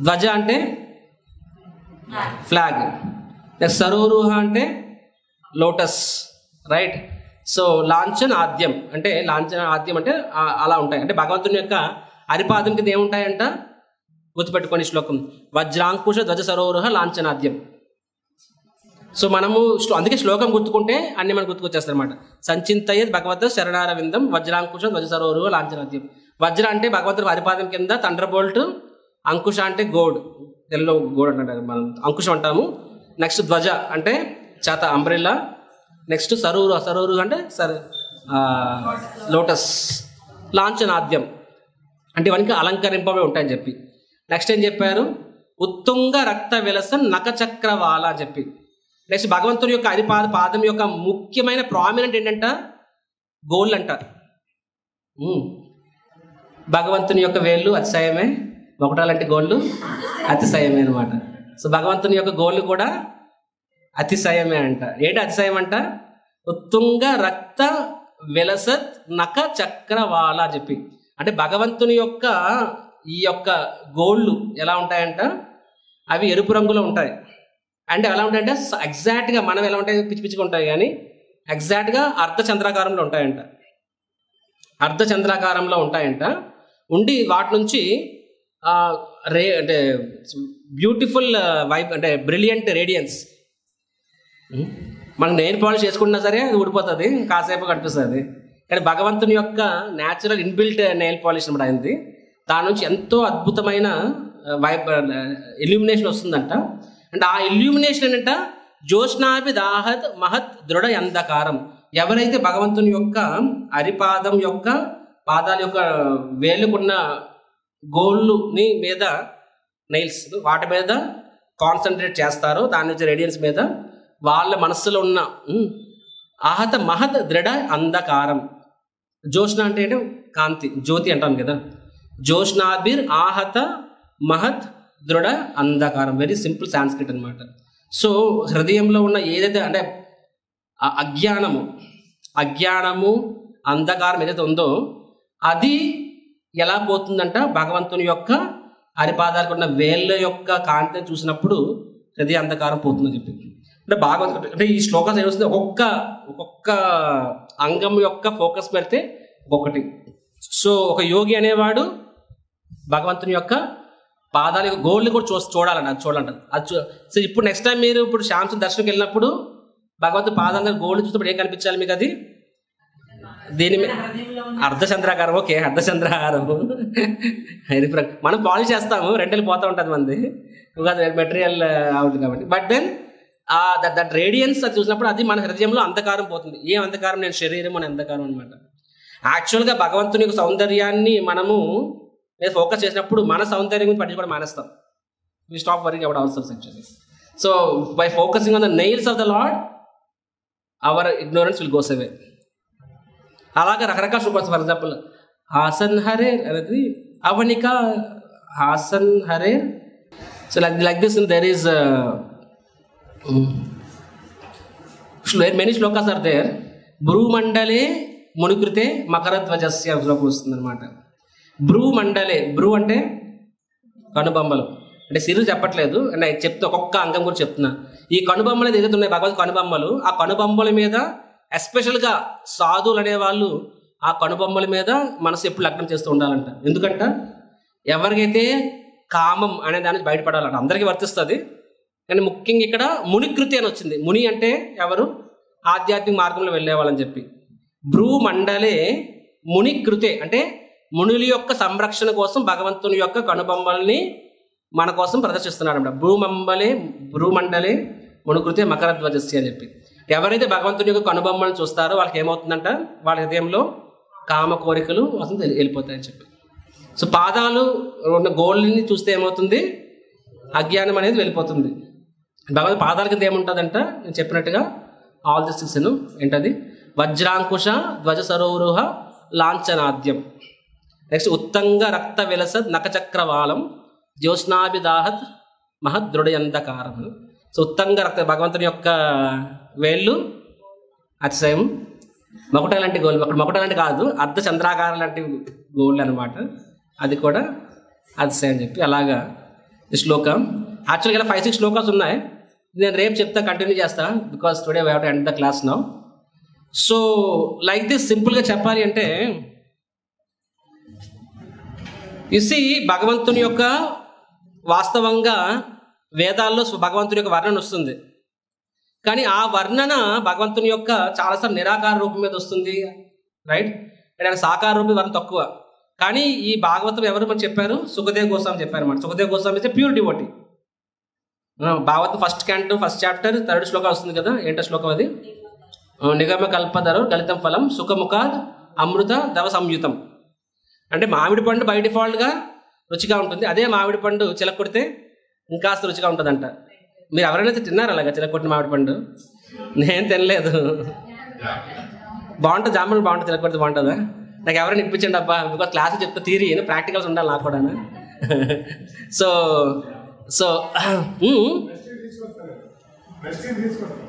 Speaker 1: ధ్వజ అంటే ఫ్లాగ్. నెక్స్ట్ సరోరుహ అంటే లోటస్. రైట్. సో లాంఛన ఆద్యం అంటే అలా ఉంటాయి. అంటే భగవంతుని యొక్క హరిపాదం కింద ఏముంటాయంట గుర్తుపెట్టుకోండి శ్లోకం. వజ్రాంకుశ ధ్వజ సరోరుహ లాంఛనాద్యం. సో మనము అందుకే శ్లోకం గుర్తుకుంటే అన్ని మనకు గుర్తుకొచ్చేస్తాయి అనమాట. సంచింతయే భగవత శరణారవిందం వజ్రాంకుశ ధ్వజ సరోరుహ లాంఛనాద్యం. వజ్ర అంటే భగవంతుడి హరిపాదం కింద థండర్ బోల్ట్. అంకుశ అంటే గోడ్, తెలుగులో గోడ్ అంటారు, మనం అంకుశం అంటాము. నెక్స్ట్ ధ్వజ అంటే చేత, అంబ్రెల్లా. నెక్స్ట్ సరోరు అంటే లోటస్. లాంఛనాద్యం అంటే ఇవన్నీ అలంకరింపబడి ఉంటాయని చెప్పి. నెక్స్ట్ ఏం చెప్పారు? ఉత్తుంగ రక్త విలస నఖచక్రవాల అని చెప్పి. నెక్స్ట్ భగవంతుని యొక్క పాదం యొక్క ముఖ్యమైన ప్రామినెంట్ ఏంటంట? గోళ్ళు అంట. భగవంతుని యొక్క వేళ్ళు అతిశయమే, ఒకటాలంటే గోళ్ళు అతిశయమే అనమాట. సో భగవంతుని యొక్క గోళ్ళు కూడా అతిశయమే అంట. ఏంటి అతిశయం అంట? ఉత్తుంగ రక్త విలసత్ నఖ చక్రవాల అని చెప్పి. అంటే భగవంతుని యొక్క ఈ యొక్క గోళ్ళు ఎలా ఉంటాయంట? అవి ఎరుపు రంగులో ఉంటాయి. అంటే ఎలా ఉంటాయంటే ఎగ్జాక్ట్గా మనం ఎలా ఉంటాయి, పిచ్చి పిచ్చిగా ఉంటాయి, కానీ ఎగ్జాక్ట్గా అర్ధచంద్రాకారంలో ఉంటాయంట. అర్ధచంద్రాకారంలో ఉంటాయంట. ఉండి వాటి నుంచి అంటే బ్యూటిఫుల్ వైబ్, అంటే బ్రిలియంట్ రేడియన్స్. మనం నెయిల్ పాలిష్ చేసుకున్నా సరే అది ఊడిపోతుంది, కాసేపు కనిపిస్తుంది. కానీ భగవంతుని యొక్క న్యాచురల్ ఇన్బిల్ట్ నెయిల్ పాలిష్ అనమాట అయింది. దాని నుంచి ఎంతో అద్భుతమైన వైబ్ ఇల్యూమినేషన్ వస్తుందంట. అంటే ఆ ఇల్యూమినేషన్ ఏంటంట జోష్నాభి దాహత్ మహత్ దృఢ అంధకారం. ఎవరైతే భగవంతుని యొక్క హరిపాదం యొక్క పాదాల యొక్క వేలుకున్న గోళ్ళుని మీద నెయిల్స్ వాటి మీద కాన్సన్ట్రేట్ చేస్తారో, దాని నుంచి రేడియన్స్ మీద, వాళ్ళ మనస్సులో ఉన్న ఆహత మహత్ దృఢ అంధకారం. జోష్న అంటే ఏంటి? కాంతి, జ్యోతి అంటాం కదా. జోష్నాభిర్ ఆహత మహత్ దృఢ అంధకారం. వెరీ సింపుల్ సాంస్క్రిట్ అనమాట. సో హృదయంలో ఉన్న ఏదైతే అంటే అజ్ఞానము అంధకారం ఏదైతే ఉందో అది ఎలా పోతుందంట? భగవంతుని యొక్క హరిపాదాలకు ఉన్న వేళ్ళ యొక్క కాంతిని చూసినప్పుడు హృదయ అంధకారం పోతుందని చెప్పి. అంటే భగవంతుడు అంటే ఈ శ్లోకాలు ఏమొస్తుంది, ఒక్కొక్క అంగం యొక్క ఫోకస్ పెడితే ఒక్కొక్కటి. సో ఒక యోగి అనేవాడు భగవంతుని యొక్క పాదాల యొక్క గోల్ని కూడా చూడాలంట, అది చూడాలంట. సో ఇప్పుడు నెక్స్ట్ టైం మీరు ఇప్పుడు శ్యామ్సుని దర్శనంకి వెళ్ళినప్పుడు భగవంతుని పాదాల దగ్గర గోల్ని చూసినప్పుడు ఏం కనిపించాలి మీకు? అది దీని మీద అర్ధచంద్రాకారం. ఓకే, అర్ధచంద్రాకారం. మనం పాలిష్ చేస్తాము, రెండేళ్ళు పోతూ ఉంటుంది మంది, మెటీరియల్ అవుతుంది కాబట్టి. బట్ దెన్ దట్ రేడియన్స్ అది చూసినప్పుడు అది మన హృదయంలో అంధకారం పోతుంది. ఏం అంధకారం? నేను శరీరం అనే అంధకారం అనమాట. యాక్చువల్గా భగవంతుని యొక్క సౌందర్యాన్ని మనము మీద ఫోకస్ చేసినప్పుడు మన సౌందర్యం గురించి పట్టించుకోవడం మానేస్తాం. We stop worrying about our selves actually. So by focusing on the nails of the lord our ignorance will goes away. అలాగే రకరకాల శ్లోకాలు, ఫర్ ఎగ్జాంపుల్ హాసన్ హరే అనేది అవనిక హాసన్ హరే. So like this there is many shlokas are there. భ్రూమండలే మునికృతే మకరధ్వజస్య శ్లోకం వస్తుంది అనమాట. భ్రూమండలే, భ్రూ అంటే కనుబొమ్మలు, అంటే సిరు చెప్పట్లేదు, నేను చెప్తే ఒక్కొక్క అంగం గురించి చెప్తున్నా. ఈ కనుబొమ్మలు ఏదైతే ఉన్నాయి భగవద్ కనుబొమ్మలు, ఆ కనుబొమ్మల మీద ఎస్పెషల్గా సాధువులు అనేవాళ్ళు ఆ కనుబొమ్మల మీద మనసు ఎప్పుడు లగ్నం చేస్తూ ఉండాలంట. ఎందుకంట ఎవరికైతే కామం అనే దాని నుంచి బయటపడాలంట, అందరికీ వర్తిస్తుంది కానీ ముఖ్యంగా ఇక్కడ మునికృతి అని వచ్చింది. ముని అంటే ఎవరు? ఆధ్యాత్మిక మార్గంలో వెళ్ళేవాళ్ళని చెప్పి. భ్రూమండలే మునికృతే అంటే మునుల యొక్క సంరక్షణ కోసం భగవంతుని యొక్క కనుబొమ్మల్ని మన కోసం ప్రదర్శిస్తున్నాడు అన్నమాట. భ్రూమండలే మునుకృతే మకరధ్వజస్య అని చెప్పి. ఎవరైతే భగవంతుని యొక్క కనుబొమ్మలను చూస్తారో వాళ్ళకి ఏమవుతుందంట, వాళ్ళ హృదయంలో కామ కోరికలు అసలు వెళ్ళిపోతాయని చెప్పి. సో పాదాలు ఉన్న గోల్ని చూస్తే ఏమవుతుంది, అజ్ఞానం అనేది వెళ్ళిపోతుంది. భగవంతు పాదాల కింద ఏముంటుందంట, నేను చెప్పినట్టుగా ఆల్ ది సిక్స్ ఏంటది, వజ్రాంకుశ ధ్వజ సరోరుహ లాంఛనాద్యం. నెక్స్ట్ ఉత్తంగ రక్త విలసద్ నఖచక్రవాలం జ్యోత్స్నాభిదాహత్ మహదృఢయంధకారం. సో ఉత్తంగ రక్త, భగవంతుని యొక్క వేళ్ళు అతిశయం, మకుట లాంటి గోల్డ్, మకుట లాంటి కాదు, అర్ధ చంద్రాకారం లాంటి గోల్డ్ అనమాట, అది కూడా అతిశయం అని చెప్పి. అలాగా ఈ శ్లోకం యాక్చువల్గా ఇలా 5-6 శ్లోకాస్ ఉన్నాయి. నేను రేపు చెప్తా, కంటిన్యూ చేస్తా, because today we have to end the class now. So like this సింపుల్గా చెప్పాలి అంటే, ఇసి భగవంతుని యొక్క వాస్తవంగా వేదాల్లో భగవంతుని యొక్క వర్ణన వస్తుంది, కానీ ఆ వర్ణన భగవంతుని యొక్క చాలాసార్లు నిరాకార రూపం మీద వస్తుంది, రైట్? అంటే సాకార రూపం వర్ణన తక్కువ. కానీ ఈ భాగవతం ఎవరు మనకు చెప్పారు? సుఖదేవ్ గోస్వామి చెప్పారు అన్నమాట. Sukhdev Goswami is pure devotee. Bhagavatam first canto first chapter 3rd శ్లోకం వస్తుంది కదా, ఏంటో శ్లోకం అది? నిగమ కల్పధరు గలితం ఫలం సుఖముఖాద్ అమృత దవ సంయుతం. అంటే మామిడి పండు బై డిఫాల్ట్గా రుచిగా ఉంటుంది, అదే మామిడి పండు చిలకొడితే ఇంకాస్త రుచిగా ఉంటుందంట. మీరు ఎవరైనా తిన్నారు అలాగా చిలకొట్టిన మామిడి పండు? నేను తినలేదు. బాగుంటుంది, జాములు బాగుంటుంది, చిలకొడితే బాగుంటుందా? నాకు ఎవరైనా ఇప్పించండి అబ్బా, బికాస్ క్లాస్ చెప్తే థియరీ, ప్రాక్టికల్స్ ఉండాలి నాకు కూడా. సో సో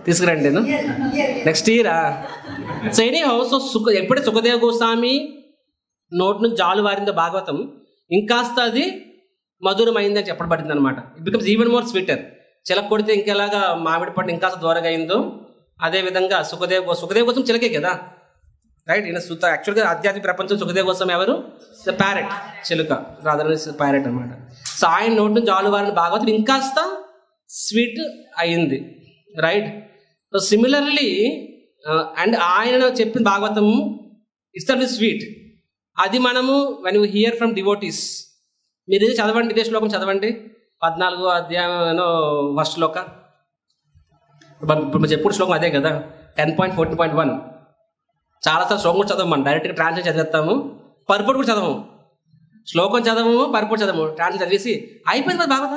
Speaker 1: తీసుకురండి నెక్స్ట్ ఇయరా. సో ఎనీ హౌస్ ఎప్పుడైతే సుఖదేవ గోస్వామి నోటి నుంచి జాలు వారిందో భాగవతం, ఇంకాస్త అది మధురమైందని చెప్పబడింది అనమాట. It becomes even more sweeter. చిలక కొడితే ఇంకెలాగా మామిడి పండు ఇంకాస్త దూరంగా అయిందో, అదేవిధంగా సుఖదేవ్ కోసం చిలకే కదా, రైట్? ఈయన యాక్చువల్గా ఆధ్యాత్మిక ప్రపంచం సుఖదేవ్ కోసం ఎవరు? ద ప్యారెట్, చిలుక, రాధర్ ప్యారెట్ అనమాట. సో ఆయన నోటి నుంచి జాలు వారిన భాగవతం ఇంకాస్త స్వీట్ అయింది, రైట్? సో సిమిలర్లీ అండ్ ఆయన చెప్పిన భాగవతం ఇట్స్ స్వీట్. అది మనము when you here from devotees, మీరు ఇది చదవండి, ఇదే శ్లోకం చదవండి, 14వ అధ్యాయం ఫస్ట్ శ్లోక. ఇప్పుడు చెప్పుడు శ్లోకం అదే కదా, 10.14.1. చాలాసార్లు శ్లోకం కూడా చదవమని డైరెక్ట్గా ట్రాన్స్లేట్ చదివేస్తాము, పర్పట్ కూడా చదవము. శ్లోకం చదవము, పర్పట్ చదవము, ట్రాన్స్లేట్ చదివేసి అయిపోయింది బాగా,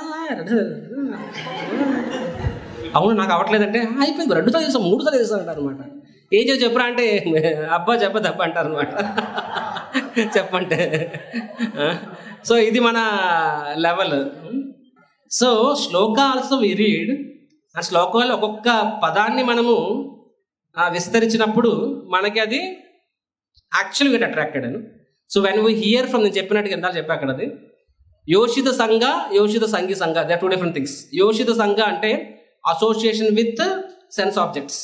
Speaker 1: అవును నాకు అవ్వట్లేదంటే అయిపోయింది, 2 సార్లు చేస్తాం 3 సార్లు చేస్తాం అంటారు అనమాట. ఏం చేసి చెప్పరా అంటే అబ్బా చెప్పదు అబ్బా అంటారు అనమాట, చెప్పంటే. సో ఇది మన లెవెల్. సో శ్లోక ఆల్సో వి రీడ్, ఆ శ్లోకాలు ఒక్కొక్క పదాన్ని మనము విస్తరించినప్పుడు మనకి అది యాక్చువల్ గెట్ అట్రాక్టెడ్ అని. So when we hear from, నేను చెప్పినట్టుగా ఎంత చెప్పా అక్కడ, అది యోషిత సంఘ, యోషిత సంఘి సంఘ, దే ఆర్ 2 different things. యోషిత సంఘ అంటే అసోసియేషన్ విత్ సెన్స్ ఆబ్జెక్ట్స్,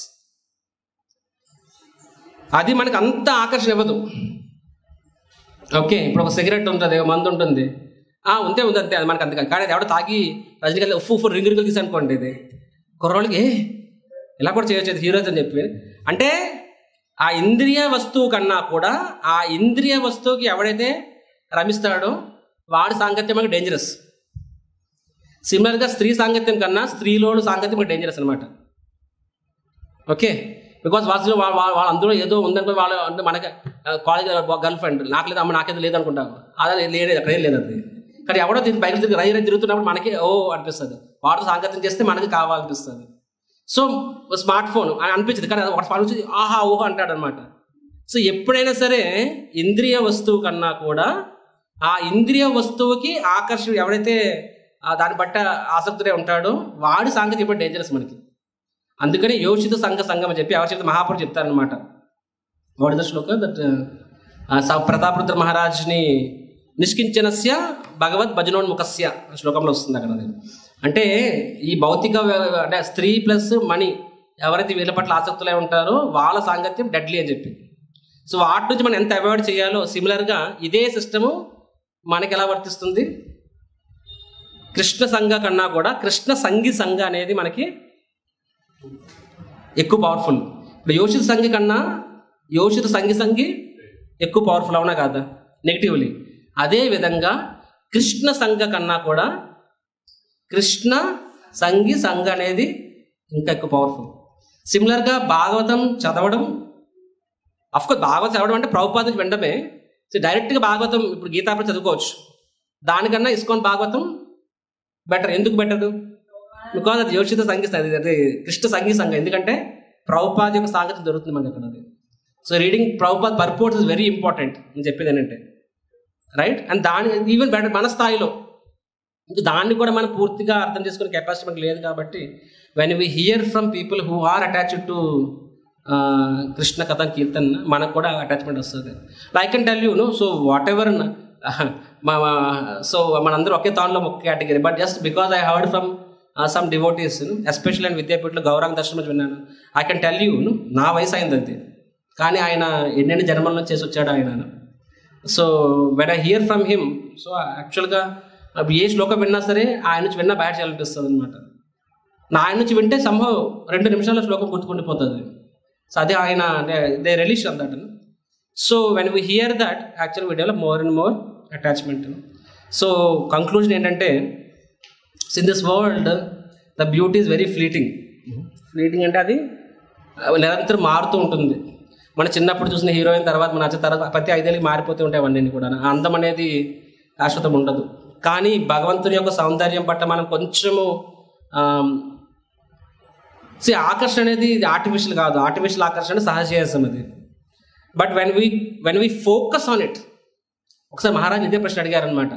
Speaker 1: అది మనకు అంత ఆకర్షణ ఇవ్వదు. ఓకే, ఇప్పుడు ఒక సిగరెట్ ఉంటుంది, మందు ఉంటుంది, ఉంటే ఉంది అంతే, అది మనకు అంతగా. కానీ అది ఎవడో తాగి రజనీకాంత్ ఉఫ్ రింగులు తీసి అనుకోండి, ఇది కుర్రోళ్ళకి ఇలా కూడా చేయొచ్చు హీరోస్ అని చెప్పి. అంటే ఆ ఇంద్రియ వస్తువు కన్నా కూడా ఆ ఇంద్రియ వస్తువుకి ఎవడైతే రమిస్తాడో వాడి సాంగత్యం మనకి డేంజరస్. సిమిలర్గా స్త్రీ సాంగత్యం కన్నా స్త్రీలోడు సాంగత్యం మనకి డేంజరస్ అనమాట. ఓకే, బికాస్ వాళ్ళు అందులో ఏదో ఉందనుకో, వాళ్ళు అంటే మనకి కాలేజ్ గర్ల్ ఫ్రెండ్ నాకు లేదు, అమ్మ నాకేదో లేదు అనుకుంటాను. అదే లేదు, అక్కడ ఏం లేదు అది. కానీ ఎవడో దీన్ని బయట తిరిగి రై తిరుగుతున్నప్పుడు మనకి ఓ అనిపిస్తుంది, వాటితో సాంగత్యం చేస్తే మనకి కావాలనిపిస్తుంది. సో స్మార్ట్ ఫోన్ అని అనిపించింది, కానీ ఒక స్మార్ట్ వచ్చి ఆహా ఊహా అంటాడు అనమాట. సో ఎప్పుడైనా సరే ఇంద్రియ వస్తువు కన్నా కూడా ఆ ఇంద్రియ వస్తువుకి ఆకర్షణ ఎవడైతే దాన్ని బట్ట ఆసక్తుడే ఉంటాడో వాడి సాంగత్యం ఇప్పుడు డేంజరస్ మనకి. అందుకని యోషిత సంఘం అని చెప్పి ఎవరి మహాపురుడు చెప్తారనమాట. What is the shloka that Prataparudra మహారాజ్ని నిష్కించనస్య భగవద్ భజనోన్ముఖస్య శ్లోకంలో వస్తుంది అక్కడ. అది అంటే ఈ భౌతిక అంటే స్త్రీ ప్లస్ మనీ ఎవరైతే వీళ్ళ పట్ల ఆసక్తులై ఉంటారో వాళ్ళ సాంగత్యం డెడ్లీ అని చెప్పి. సో వాటి నుంచి మనం ఎంత అవాయిడ్ చేయాలో సిమిలర్గా ఇదే సిస్టము మనకి ఎలా వర్తిస్తుంది. కృష్ణ సంఘ కన్నా కూడా కృష్ణ సంఘ అనేది మనకి ఎక్కువ పవర్ఫుల్. ఇప్పుడు యోషిత సంఘి కన్నా యోషిత సంఘి ఎక్కువ పవర్ఫుల్ అవునా కాదా నెగిటివ్లీ. అదే విధంగా కృష్ణ సంఘ కన్నా కూడా కృష్ణ సంఘ అనేది ఇంకా ఎక్కువ పవర్ఫుల్. సిమిలర్గా భాగవతం చదవడం, అఫ్కోర్స్ భాగవతం చదవడం అంటే ప్రభుపాద నుంచి వినడమే. సో డైరెక్ట్గా భాగవతం ఇప్పుడు గీతాపడి చదువుకోవచ్చు, దానికన్నా ఇస్కాన్ భాగవతం బెటర్. ఎందుకు బెటర్? బికాజ్ అది యోషిత అదే కృష్ణ సంఘ. ఎందుకంటే ప్రభుపాద యొక్క సాంగత్యం దొరుకుతుంది మనకి అక్కడ. అది so reading Prabhupada పర్పోర్ట్స్ is very important అని చెప్పేది ఏంటంటే రైట్. అండ్ దాని ఈవెన్ బెటర్ మన స్థాయిలో ఇంకా దాన్ని కూడా మనం పూర్తిగా అర్థం చేసుకునే కెపాసిటీ మనకు లేదు. కాబట్టి when we hear from people who are attached to Krishna katha kirtan మనకు కూడా అటాచ్మెంట్ వస్తుంది. I can tell you so whatever so మనందరూ ఒకే తాన్లో ఒక category. But just because I heard from some devotees especially and విద్యాపీఠలో గౌరాంగ దర్శనం విన్నాను. ఐ కెన్ టెల్ యూ నా వయసు అయింది అంతే, కానీ ఆయన ఎన్నెన్ని జన్మల్లో చేసి వచ్చాడు ఆయన. So when I here from him so యాక్చువల్గా ఏ శ్లోకం విన్నా సరే ఆయన నుంచి విన్నా బ్యాడ్ చేయాలనిపిస్తుంది అనమాట. నా ఆయన నుంచి వింటే సంభవం 2 నిమిషాల్లో శ్లోకం గుర్తుకుండిపోతుంది. సో అదే ఆయన they release on that. So when we hear that actual we develop more and more attachment. So conclusion ఏంటంటే in this world the beauty is very fleeting. అంటే అది నిరంతరం మారుతూ ఉంటుంది. మన చిన్నప్పుడు చూసిన హీరోయిన్ తర్వాత మన తర్వాత ప్రతి 5 ఏళ్ళకి మారిపోతూ ఉంటాయి అవన్నీ కూడా. అందం అనేది శాశ్వతం ఉండదు. కానీ భగవంతుని యొక్క సౌందర్యం పట్ల మనం కొంచెము ఆకర్షణ అనేది ఇది ఆర్టిఫిషియల్ కాదు. ఆర్టిఫిషియల్ ఆకర్షణ సహజీయసం అది. But when we focus on it. ఒకసారి మహారాజ్ ఇదే ప్రశ్న అడిగారనమాట.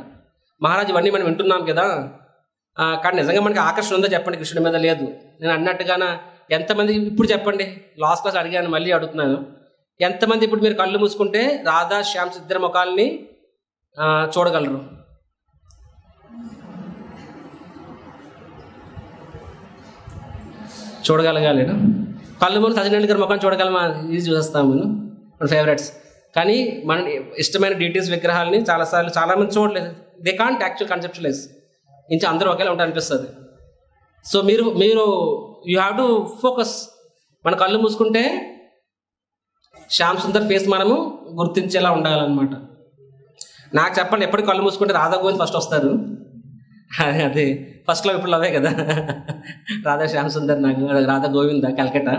Speaker 1: మహారాజ్ ఇవన్నీ మనం వింటున్నాం కదా, కానీ నిజంగా మనకి ఆకర్షణ ఉందో చెప్పండి, కృష్ణుడి మీద లేదు. నేను అన్నట్టుగాన ఎంతమంది ఇప్పుడు చెప్పండి, లాస్ట్ క్లాస్ అడిగాను మళ్ళీ అడుగుతున్నాను, ఎంతమంది ఇప్పుడు మీరు కళ్ళు మూసుకుంటే రాధా శ్యామ్ ఇద్దరి ముఖాలని చూడగలరు? చూడగలగాలేనా? కళ్ళు మూసి సజ్జనరెడ్డి గారి ముఖాన్ని చూడగలమా? ఇది చూసేస్తాము మన ఫేవరెట్స్. కానీ మన ఇష్టమైన డీటెయిల్స్ విగ్రహాలని చాలాసార్లు చాలామంది చూడలేదు. They can't actual conceptualise. ఇంచి అందరూ ఒకేలా ఉంటా అనిపిస్తుంది. సో మీరు యూ హ్యావ్ టు ఫోకస్. మన కళ్ళు మూసుకుంటే శ్యామ్ సుందర్ ఫేస్ మనము గుర్తించేలా ఉండాలన్నమాట. నాకు చెప్పండి, ఎప్పటికి కళ్ళు మూసుకుంటే రాధా గోవింద్ ఫస్ట్ వస్తారు. అదే ఫస్ట్లో ఇప్పుడు అవే కదా, రాధా శ్యామ్ సుందర్, నాకు Radha Govind Calcutta.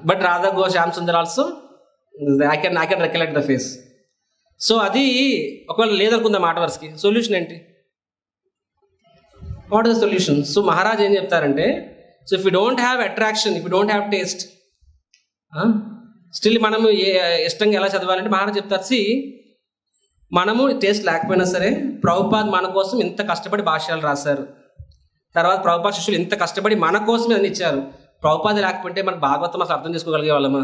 Speaker 1: But Radha Shyam Sundar also I can recollect the face. So అది ఒకవేళ లేదనుకుందాం మాట వరుసకి, సొల్యూషన్ ఏంటి? What is the solution? So Maharaj ఏం చెప్తారంటే, so if you don't have attraction, if you don't have taste, still మనము ఇష్టంగా ఎలా చదవాలంటే మహారాజ్ చెప్తారు, మనము టేస్ట్ లేకపోయినా సరే ప్రభుపాద్ మన కోసం ఇంత కష్టపడి భాష్యాలు రాశారు. తర్వాత ప్రభుపాద్ శిష్యులు ఇంత కష్టపడి మన కోసం అని ఇచ్చారు. ప్రభుపాద్ లేకపోతే మనకు భాగవతం అసలు అర్థం చేసుకోగలిగే వాళ్ళమా?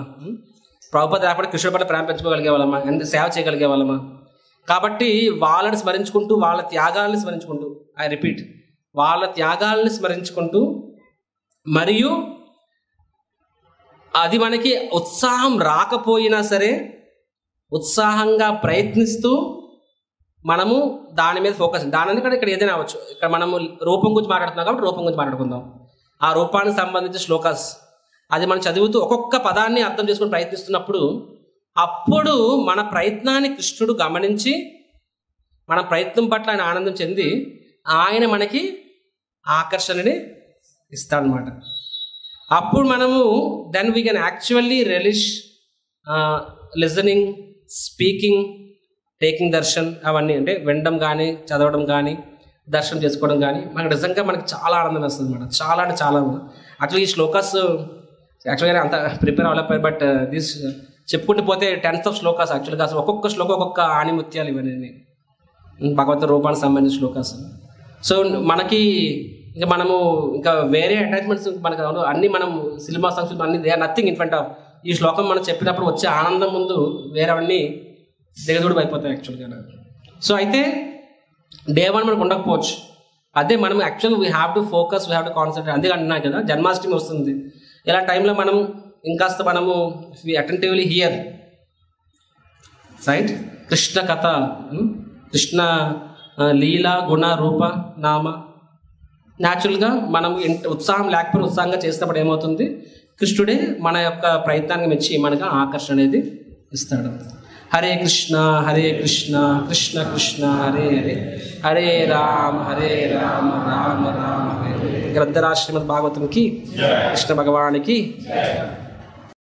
Speaker 1: ప్రభుపాద్ లేకపోతే కృష్ణుడి పట్ల ప్రేమ పెంచుకోగలిగే వాళ్ళమా? ఎంత సేవ చేయగలిగే వాళ్ళమా? కాబట్టి వాళ్ళని స్మరించుకుంటూ, వాళ్ళ త్యాగాలను స్మరించుకుంటూ, ఐ రిపీట్, వాళ్ళ త్యాగాలను స్మరించుకుంటూ, మరియు అది మనకి ఉత్సాహం రాకపోయినా సరే ఉత్సాహంగా ప్రయత్నిస్తూ మనము దాని మీద ఫోకస్. దాని ఇక్కడ ఏదైనా అవ్వచ్చు. ఇక్కడ మనము రూపం గురించి మాట్లాడుతున్నాం కాబట్టి రూపం గురించి మాట్లాడుకుందాం. ఆ రూపానికి సంబంధించిన శ్లోకాస్ అది మనం చదువుతూ ఒక్కొక్క పదాన్ని అర్థం చేసుకుని ప్రయత్నిస్తున్నప్పుడు అప్పుడు మన ప్రయత్నాన్ని కృష్ణుడు గమనించి మన ప్రయత్నం పట్ల ఆయన ఆనందం చెంది ఆయన మనకి ఆకర్షణని ఇస్తాడనమాట. అప్పుడు మనము then we can actually relish listening, speaking, taking darshan, అవన్నీ అంటే వినడం కానీ, చదవడం కానీ, దర్శనం చేసుకోవడం కానీ మనకి చాలా ఆనందం వస్తుంది అన్నమాట. చాలా అంటే చాలా. యాక్చువల్లీ ఈ శ్లోకాస్ యాక్చువల్గా అంత ప్రిపేర్ అవ్వలేకపోయారు, బట్ దిస్ చెప్పుకుంటూ పోతే 10th of శ్లోకాస్ యాక్చువల్గా. అసలు ఒక్కొక్క శ్లోకం ఒక్కొక్క ఆణిముత్యాలు ఇవన్నీ భగవంతు రూపానికి సంబంధించిన శ్లోకాస్. సో మనకి ఇంకా మనము ఇంకా వేరే అటాచ్మెంట్స్ మనకు అన్ని మనం సినిమా సాంగ్స్ అన్ని they are nothing in front of ఈ శ్లోకం మనం చెప్పినప్పుడు వచ్చే ఆనందం ముందు వేరేవన్నీ దిగదూడు అయిపోతాయి యాక్చువల్గా. సో అయితే డే 1 మనకు ఉండకపోవచ్చు, అదే మనం actual we have to focus, we have to concentrate. అందుకే అంటున్నాయి కదా జన్మాష్టమి వస్తుంది, ఇలా టైంలో మనం ఇంకాస్త మనము అటెంటివ్లీ హియర్ రైట్ కృష్ణ కథ, కృష్ణ లీల, గుణ, రూప, నామ. న్యాచురల్గా మనం ఉత్సాహం లేకపోతే ఉత్సాహంగా చేసినప్పుడు ఏమవుతుంది, కృష్ణుడే మన యొక్క ప్రయత్నానికి మెచ్చి మనకు ఆకర్షణ అనేది ఇస్తాడు. హరే కృష్ణ కృష్ణ కృష్ణ హరే హరే, హరే రామ రామ రామ హరే. గ్రంథరాజ్ శ్రీమద్ భాగవతంకి, కృష్ణ భగవానికి